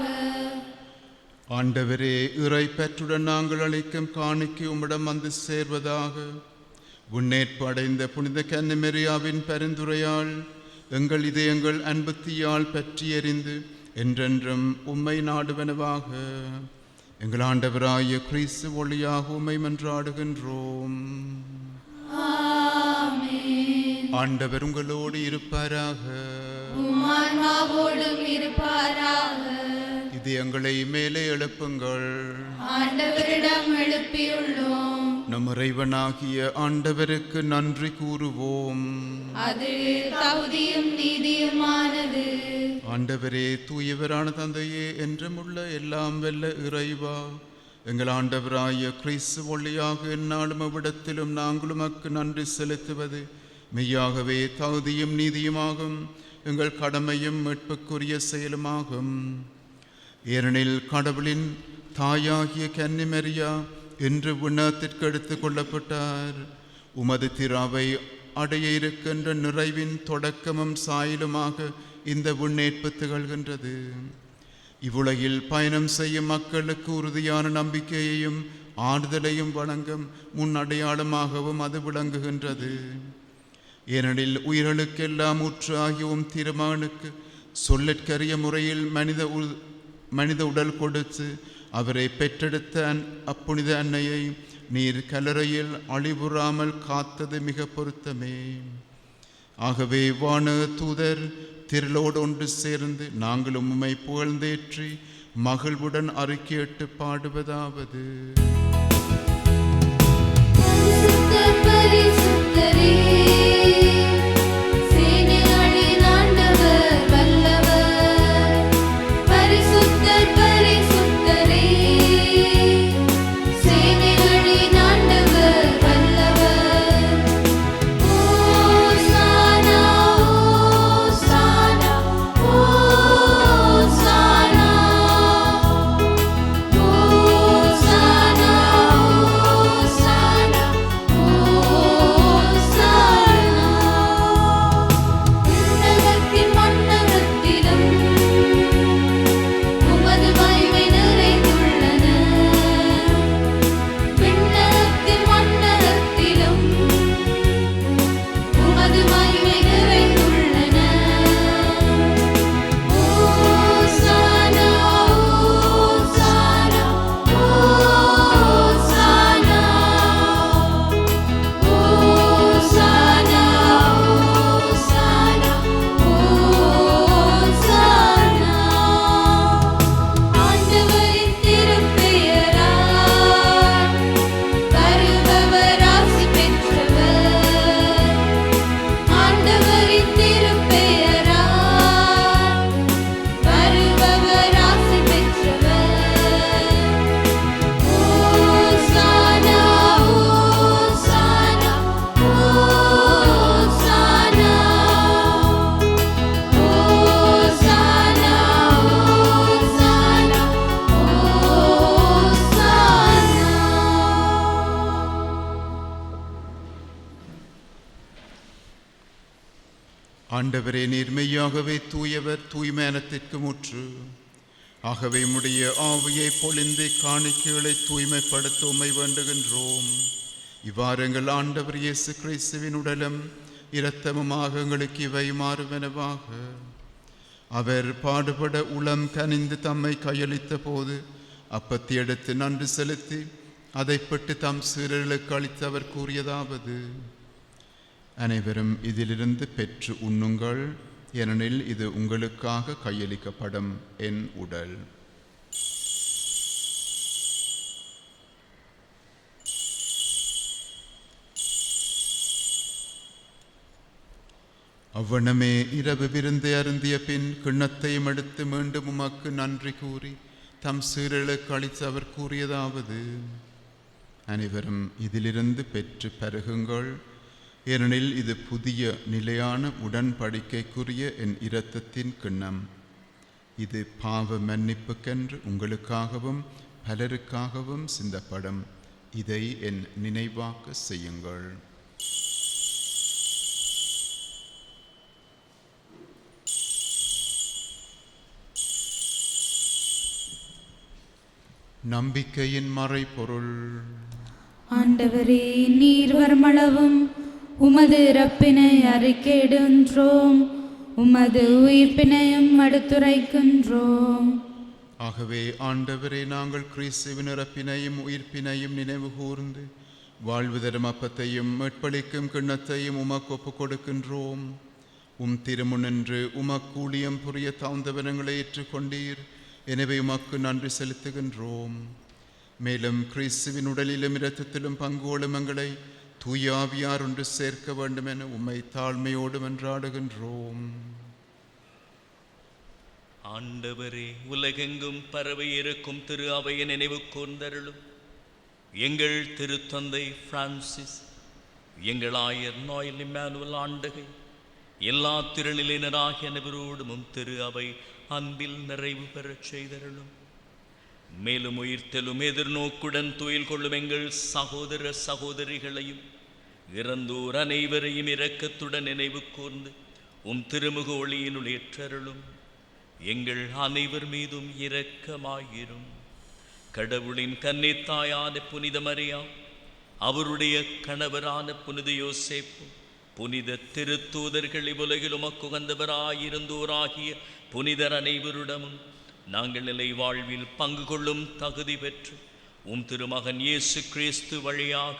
ஆண்டவரே, இறை பெற்றுடன் நாங்கள் அளிக்கும் காணிக்கை உம்மிடம் வந்து சேர்வதாக. உன்னேற்பு அடைந்த புனித கன்னிமரியாவின் பரிந்துரையால் எங்கள் இதயங்கள் அன்பு தீயால் பற்றி எறிந்து என்றென்றும் உம்மை நாடுவனவாக. எங்கள் ஆண்டவராய கிறிஸ்து ஒளியாக உம்மை மன்றாடுகின்றோம். ஆண்டவர் உங்களோடு இருப்பாராக. உம் ஆன்மாவோடும் இருப்பாராக. இதயங்களை மேலே எழுப்புங்கள். ஆண்டவரிடம் எழுப்பியுள்ளோம். நம் இறைவனாகிய ஆண்டவருக்கு நன்றி கூறுவோம். அது தகுதியும் நீதியுமானது. ஆண்டவரே, தூயவரான தந்தையே, என்றுமுள்ள எல்லாம் வெல்ல இறைவா, எங்கள் ஆண்டவராய கிறிஸ்து ஒளியாக எந்நாளும் அவ்விடத்திலும் நாங்கள் உமக்கு நன்றி செலுத்துவது மெய்யாகவே தகுதியும் நீதியுமாகும், எங்கள் கடமையும் மீட்புக்குரிய செயலுமாகும். ஏனெனில் கடவுளின் தாயாகிய கன்னிமரியா இன்று விண்ணகத்திற்கு எடுத்து கொள்ளப்பட்டார். உமது திராவை அடைய இருக்கின்ற நிறைவின் தொடக்கமும் சாயலுமாக இந்த விண்ணேற்பு திகழ்கின்றது. இவ்வுலகில் பயணம் செய்யும் மக்களுக்கு உறுதியான நம்பிக்கையையும் ஆறுதலையும் வழங்கும் முன் அடையாளமாகவும் அது விளங்குகின்றது. ஏனெனில் உயிர்களுக்கெல்லாம் ஊற்று ஆகியவும் திருமகனுக்கு சொல்லற்கரிய முறையில் மனித உடல் கொடுத்து அவரை பெற்றெடுத்த அப்புனித அன்னையை நீர் கல்லறையில் அழிவுறாமல் காத்தது மிக பொருத்தமே. ஆகவே வான தூதர் திரளோடு ஒன்று சேர்ந்து நாங்களும் உம்மை புகழ்ந்தேற்றி மகிழ்வுடன் அறிக்கையிட்டு பாடுவதாவது: பரிசுத்தரே, சேனைகளின் ஆண்டவர் வல்லவர். பரிசுத்தர் பரிசுத்தரே, சேனைகளின் ஆண்டவர் வல்லவர். ஓசானா ஓசானா ஓசானா ஓசானா ஓசானா ஓசானா. விண்ணகத்தின் மண்ணகத்திலும் உமது மகிமை நிறைந்துள்ளன. விண்ணகத்தின் மண்ணகத்திலும் உமது மகிமை நிறைந்துள்ளன. ஓசானா ஓசானா ஓசானா ஓசானா ஓசானா ஓசானா. ஆண்டவரின் திருப்பெயரால் வருபவர் ஆசி பெற்றவர். ஆண்டவரின் திருப்பெயரால் வருபவர் ஆசி பெற்றவர். ஓசானா ஓசானா ஓசானா ஓசானா ஆண்டவரே, நீர் மெய்யாகவே தூயவர், தூய்மையானத்திற்கு முற்று. ஆகவே உம்முடைய ஆவியை பொழிந்து காணிக்கைகளை தூய்மைப்படுத்த உம்மை வேண்டுகின்றோம். இவ்வாறு எங்கள் ஆண்டவர் இயேசு கிறிஸ்துவின் உடலும் இரத்தமுமாக எங்களுக்கு இவை மாறுவனவாக. அவர் பாடுபட உளம் கனிந்து தம்மை கையளித்த போது அப்பத்தை எடுத்து நன்றி செலுத்தி அதை பெற்று தம் சீரர்களுக்கு அளித்து அவர் கூறியதாவது: அனைவரும் இதிலிருந்து பெற்று உண்ணுங்கள், ஏனெனில் இது உங்களுக்காக கையளிக்கப்படும் என் உடல். அவ்வண்ணமே இரவு விருந்தை அருந்திய பின் கிண்ணத்தையும் எடுத்து மீண்டும் உமக்கு நன்றி கூறி தம் சீரர்களுக்கு அளித்து அவர் கூறியதாவது: அனைவரும் இதிலிருந்து பெற்று பருகுங்கள், ஏனெனில் இது புதிய நிலையான உடன்படிக்கைக்குரிய என் இரத்தத்தின் கிண்ணம். இது பாவ மன்னிப்புக்கென்று உங்களுக்காகவும் பலருக்காகவும் சிந்தப்படும். இதை என் நினைவாக்க செய்யுங்கள். நம்பிக்கையின் மறைபொருள். ஆண்டவரே, நீர் வருமளவும் உமது இறப்பினை அறிக்கையிடுகின்றோம், உமது உயிர்ப்பினையும் எடுத்துரைக்கின்றோம். ஆகவே ஆண்டவரே, நாங்கள் கிறிஸ்துவின் இறப்பினையும் உயிர்ப்பினையும் நினைவு கூர்ந்து வாழ்வு தரும் அப்பத்தையும் மீட்பளிக்கும் கிண்ணத்தையும் உமக்கு ஒப்புக் கொடுக்கின்றோம். உம் திருமுனின்று உமக்கு ஊழியம் புரிய தாழ்ந்தவனங்களை ஏற்றுக்கொண்டீர். எனவே உமக்கு நன்றி செலுத்துகின்றோம். மேலும் கிறிஸ்துவின் உடலிலும் இரத்தத்திலும் பங்கு கொள்ளும் எங்களை தூய ஆவியார் ஒன்று சேர்க்க வேண்டும் என உம்மை தாழ்மையோடு மன்றாடுகின்றோம். ஆண்டவரே, உலகெங்கும் பரவி இருக்கும் திரு அவையை நினைவு கூர்ந்தருளும். எங்கள் திருத்தந்தை பிரான்சிஸ், எங்கள் ஆயர் நோயல் இம்மானுவேல் ஆண்டகை, எல்லா திருநிலையினராகிய அனைவரோடும் திரு அவை அன்பில் நிறைவு பெறச் செய்தருளும். மேலும் உயிர்த்தெழும் எதிர்நோக்குடன் துயில் கொள்ளும் எங்கள் சகோதர சகோதரிகளையும் இறந்தோர் அனைவரையும் இரக்கத்துடன் நினைவு கூர்ந்து உம் திருமுக ஒளியினுள் ஏற்றருளும். எங்கள் அனைவர் மீதும் இரக்கமாயிரும். கடவுளின் கன்னித்தாயான புனித மரியா, அவருடைய கணவரான புனித யோசேப்பு, புனித திருத்தூதர்கள், இவ்வுலகில் உமக்கு உகந்தவராயிருந்தோராகிய புனிதர் அனைவரிடமும் நாங்கள் நிலை வாழ்வில் பங்கு கொள்ளும் தகுதி பெற்று உம் திருமகன் இயேசு கிறிஸ்து வழியாக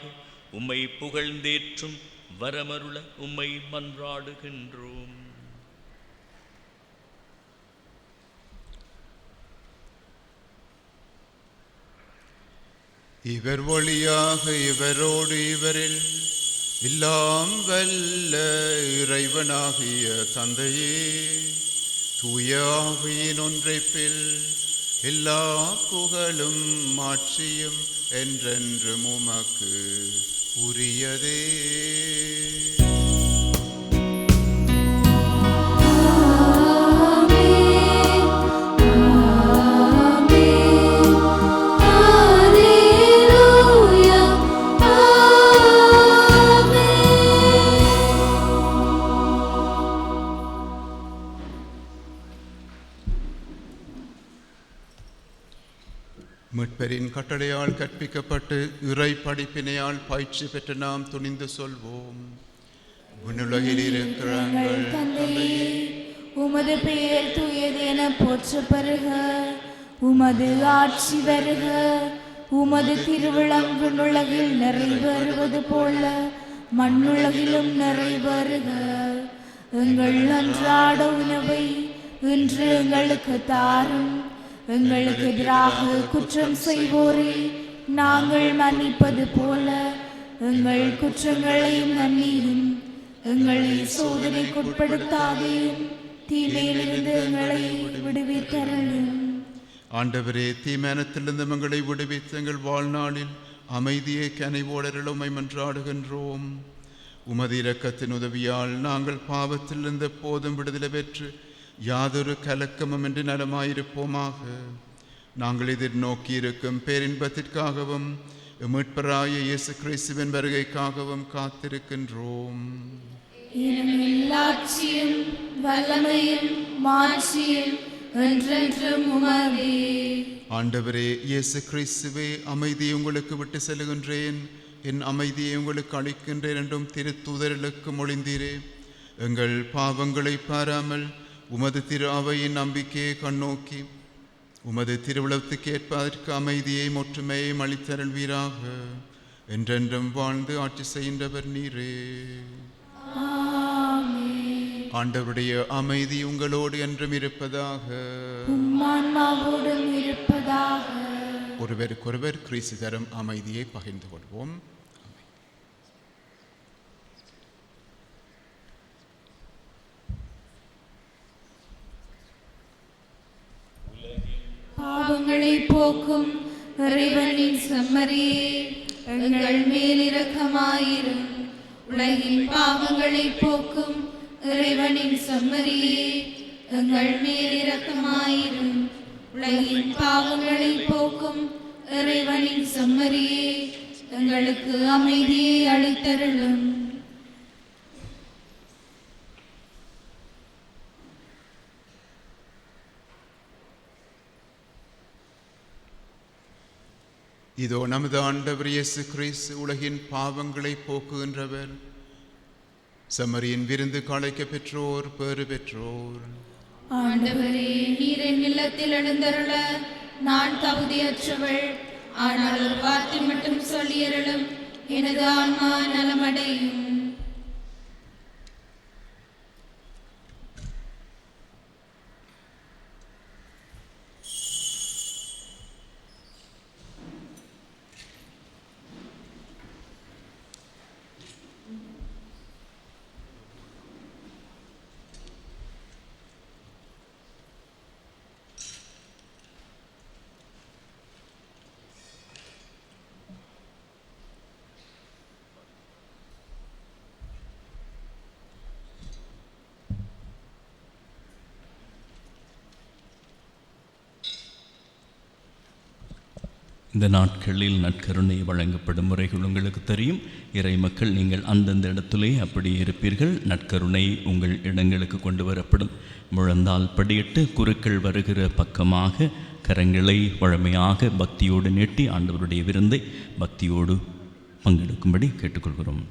உம்மை புகழ்ந்தேற்றும் வரமருள உம்மை மன்றாடுகின்றோம். இவர் வழியாக இவரோடு இவரில் எல்லாம் வல்ல இறைவனாகிய தந்தையே, தூய ஆவியின் ஒன்றைப்பில் எல்லா புகழும் மாட்சியும் என்றென்றும் உமக்கு உரியதே. மீட்பரின் கட்டளையால் கற்பிக்கப்பட்டு இறை படிப்பினையால் பயிற்சி பெற்று நாம் துணிந்து சொல்வோம்: விண்ணுலகில் இருக்கிற எங்கள் தந்தையே, உமது பெயர் தூயது என போற்ற பெறுக, உமது ஆட்சி வருக, உமது திருவிழம் விண்ணுலகில் நிறைவேறுவது போல மண்ணுலகிலும் நிறைவேறுக. எங்கள் அன்றாட உணவை இன்று எங்களுக்கு தாரும். எங்களுக்கு எதிராக குற்றம் செய்வோரை நாங்கள் மன்னிப்பது போல எங்கள் குற்றங்களையும் மன்னியும். எங்களை சோதனைக்குட்படுத்தாதேயும், தீமையிலிருந்து எங்களை விடுவித்தருளும். ஆண்டவரே, தீமையானத்திலிருந்து எங்களை விடுவித்து எங்கள் வாழ்நாளில் அமைதியை கனிவோடருளும் உம்மை மன்றாடுகின்றோம். உமது இரக்கத்தின் உதவியால் நாங்கள் பாவத்திலிருந்து எப்போதும் விடுதலை பெற்று யாதொரு கலக்கமும் என்று நலமாயிருப்போமாக. நாங்கள் எதிர்நோக்கி இருக்கும் பேரின்பத்திற்காகவும் மீட்பராய இயேசு கிறிஸ்துவின் வருகைக்காகவும் காத்திருக்கின்றோம். ஆட்சியும் வல்லமையும் மாட்சியும் என்றென்றும் உமதே. ஆண்டவரே இயேசு கிறிஸ்துவே, அமைதியை உங்களுக்கு விட்டு செல்கின்றேன், என் அமைதியை உங்களுக்கு அளிக்கின்றேன் என்றும் திருத்தூதர்களுக்கு மொழிந்தீரே. எங்கள் பாவங்களை பாராமல் உமது திரு அவையின் நம்பிக்கையை கண்ணோக்கி உமது திருவிழத்துக்கு ஏற்பதற்கு அமைதியையும் ஒற்றுமையையும் அளித்தருள்வீராக. என்றென்றும் வாழ்ந்து ஆட்சி செய்கின்றவர் நீரே. ஆண்டவருடைய அமைதி உங்களோடு என்றும் இருப்பதாக. உம்மான்மாவோடும் இருப்பதாக. ஒருவருக்கொருவர் கிறிஸ்து தரும் அமைதியை பகிர்ந்து கொள்வோம். பாவங்களை போக்கும் இறைவனின் செம்மறியே, எங்கள் மேல் இரக்கமாயிரும். உலகின் பாவங்களை போக்கும் இறைவனின் செம்மறியே, எங்கள் மேல் இரக்கமாயிரும். உலகின் பாவங்களை போக்கும் இறைவனின் செம்மறியே, எங்களுக்கு அமைதியை அளித்தருளும். இதோ நமது ஆண்டவர் இயேசு கிறிஸ்து உலகின் பாவங்களை போக்குகின்றவர். செம்மறியின் விருந்து காளைக்க பெற்றோர் பேறு பெற்றோர். ஆண்டவரே, நீர் என் இல்லத்தில் எழுந்தருள நான் தகுதியற்றவள். ஆனால் ஒரு வார்த்தை மட்டும் சொல்லியருளும், எனது ஆன்மா நலமடையும். இந்த நாட்களில் நற்கருணை வழங்கப்படும் முறைகள் உங்களுக்கு தெரியும். இறை மக்கள், நீங்கள் அந்தந்த இடத்திலே அப்படியே இருப்பீர்கள். நற்கருணை உங்கள் இடங்களுக்கு கொண்டு வரப்படும். முழந்தால் படியிட்டு குருக்கள் வருகிற பக்கமாக கரங்களை வழமையாக பக்தியோடு நீட்டி ஆண்டவருடைய விருந்தை பக்தியோடு பங்கெடுக்கும்படி கேட்டுக்கொள்கிறோம்.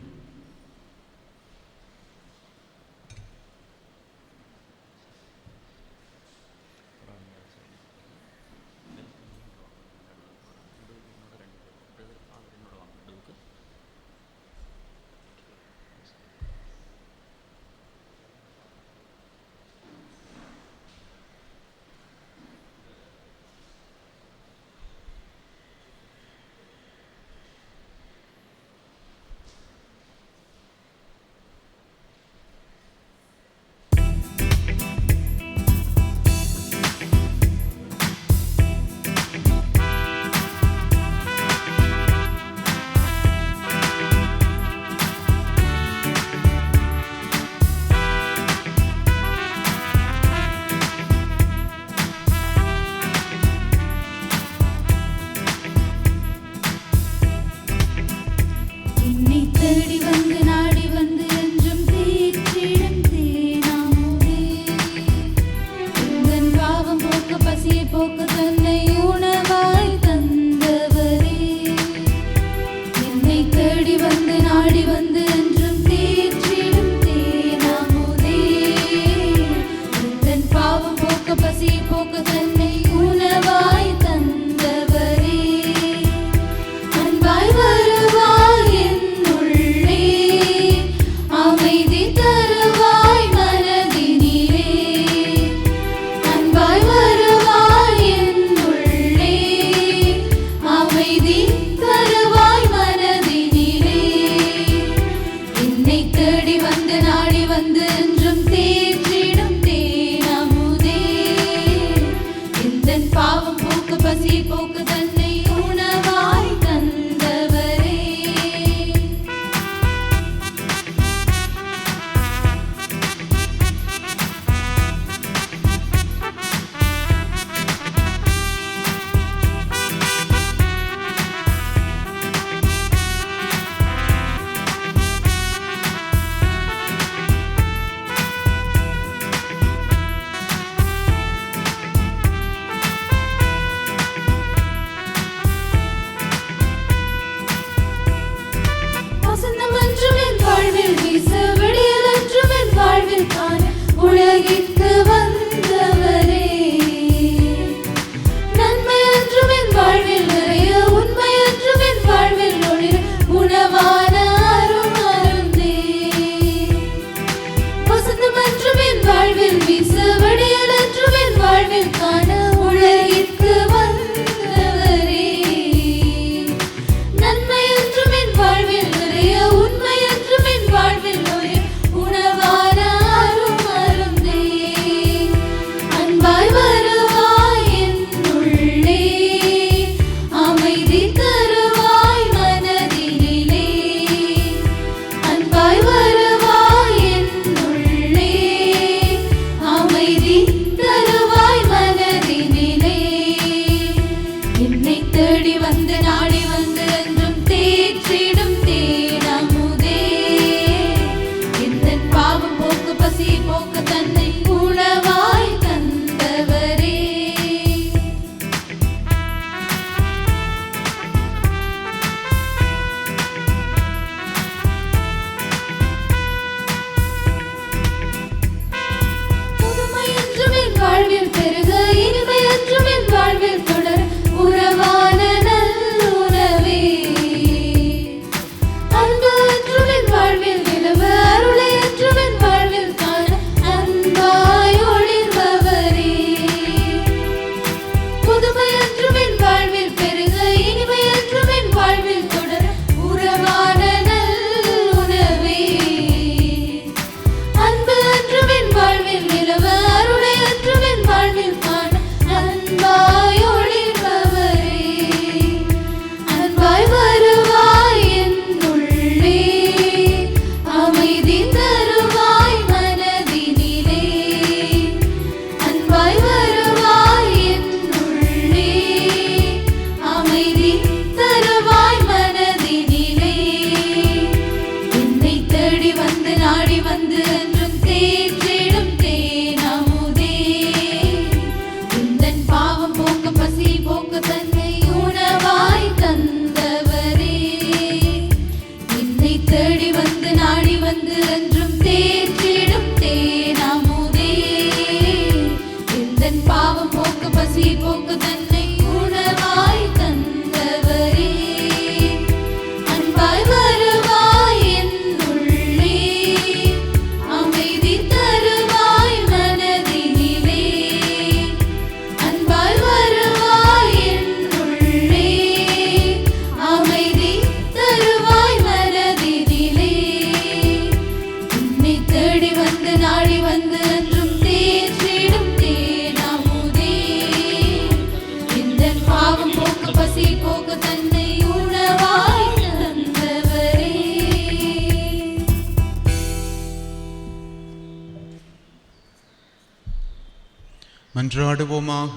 மன்றாடுவோமாக.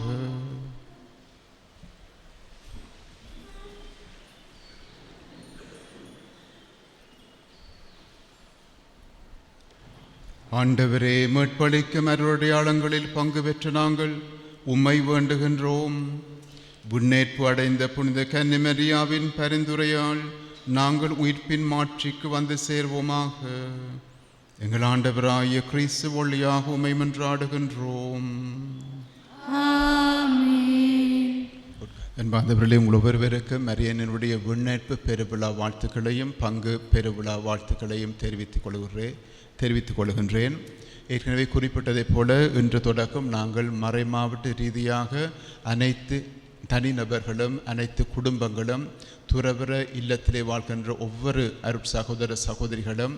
ஆண்டவரே, மீட்பளிக்கும் அருளடையாளங்களில் பங்கு பெற்ற நாங்கள் உம்மை வேண்டுகின்றோம். விண்ணேற்பு அடைந்த புனித கன்னிமரியாவின் பரிந்துரையால் நாங்கள் உயிர்ப்பின் மாட்சிக்கு வந்து சேர்வோமாக. எங்கள் ஆண்டவராகிய கிறிஸ்து வழியாக உம்மை மன்றாடுகின்றோம். என்பாந்தவர்களே, உங்கள் ஒவ்வொருவருக்கு மரியனுடைய விண்ணேற்பு பெருவிழா வாழ்த்துக்களையும் பங்கு பெருவிழா வாழ்த்துக்களையும் தெரிவித்துக் கொள்கின்றேன். ஏற்கனவே குறிப்பிட்டதைப் போல இன்று தொடக்கம் நாங்கள் மறைமாவட்ட ரீதியாக அனைத்து தனிநபர்களும் அனைத்து குடும்பங்களும் துறவற இல்லத்திலே வாழ்கின்ற ஒவ்வொரு அருட் சகோதர சகோதரிகளும்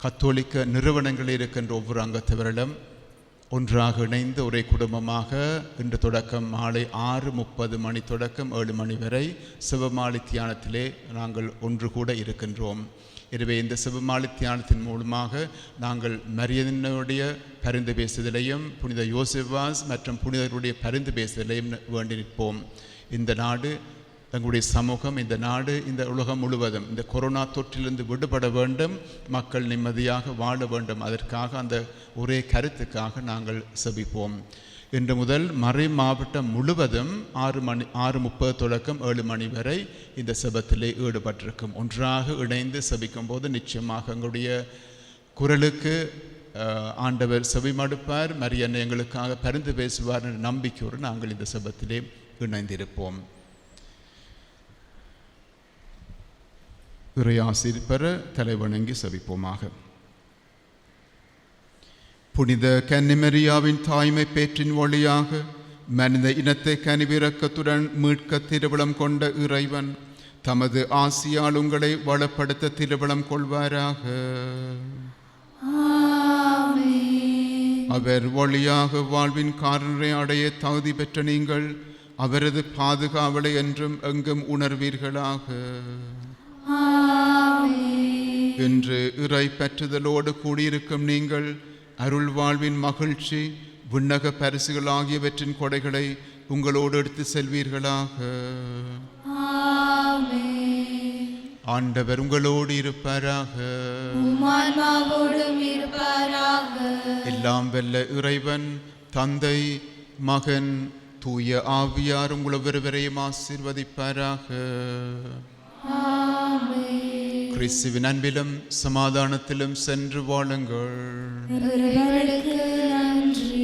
கத்தோலிக்க நிறுவனங்களில் இருக்கின்ற ஒவ்வொரு அங்கத்தவர்களும் ஒன்றாக இணைந்து ஒரே குடும்பமாக இன்று தொடக்கம் மாலை 6:30 மணி தொடக்கம் 7 மணி வரை சிவமாலை தியானத்திலே நாங்கள் ஒன்று கூட இருக்கின்றோம். எனவே இந்த சிவமாலை தியானத்தின் மூலமாக நாங்கள் மரியனுடைய பரிந்து பேசுதலையும் புனித யோசேவாஸ் மற்றும் புனிதருடைய பரிந்து பேசுதலையும் வேண்டி நிற்போம். இந்த நாடு, எங்களுடைய சமூகம், இந்த நாடு, இந்த உலகம் முழுவதும் இந்த கொரோனா தொற்றிலிருந்து விடுபட வேண்டும், மக்கள் நிம்மதியாக வாழ வேண்டும். அதற்காக அந்த ஒரே கருத்துக்காக நாங்கள் செபிப்போம். இன்று முதல் மறை மாவட்டம் முழுவதும் 6:30 தொடக்கம் 7 மணி வரை இந்த செபத்திலே ஈடுபட்டிருக்கும். ஒன்றாக இணைந்து செபிக்கும் போது நிச்சயமாக எங்களுடைய குரலுக்கு ஆண்டவர் செவிமடுப்பார், மரியன்னை எங்களுக்காக பரிந்து பேசுவார் என்ற நம்பிக்கையோடு நாங்கள் இந்த செபத்திலே இணைந்திருப்போம். இறையாசிர் பெற தலைவணங்கி செபிப்போமாக. புனித கன்னிமரியாவின் தாய்மை பேற்றின் வழியாக மனித இனத்தை கனிவிரக்கத்துடன் மீட்க திருவிழம் கொண்ட இறைவன் தமது ஆசியால் உங்களை வளப்படுத்த திருவிழம் கொள்வாராக. அவர் வழியாக வாழ்வின் காரணரை அடைய தகுதி பெற்ற நீங்கள் அவரது பாதுகாவலை என்றும் எங்கும் உணர்வீர்களாக. இன்று இறை பற்றுதலோடு கூடியிருக்கும் நீங்கள் அருள் வாழ்வின் மகிழ்ச்சி, விண்ணக பரிசுகள் ஆகியவற்றின் கொடைகளை உங்களோடு எடுத்து செல்வீர்களாக. ஆண்டவர் உங்களோடு இருப்பாராக. எல்லாம் வெல்ல இறைவன் தந்தை, மகன், தூய ஆவியார் உங்கள் ஒவ்வொருவரையும் ஆசீர்வதிப்பாராக. கிறிஸ்துவின் அன்பிலும் சமாதானத்திலும் சென்று வாழுங்கள். நன்றி.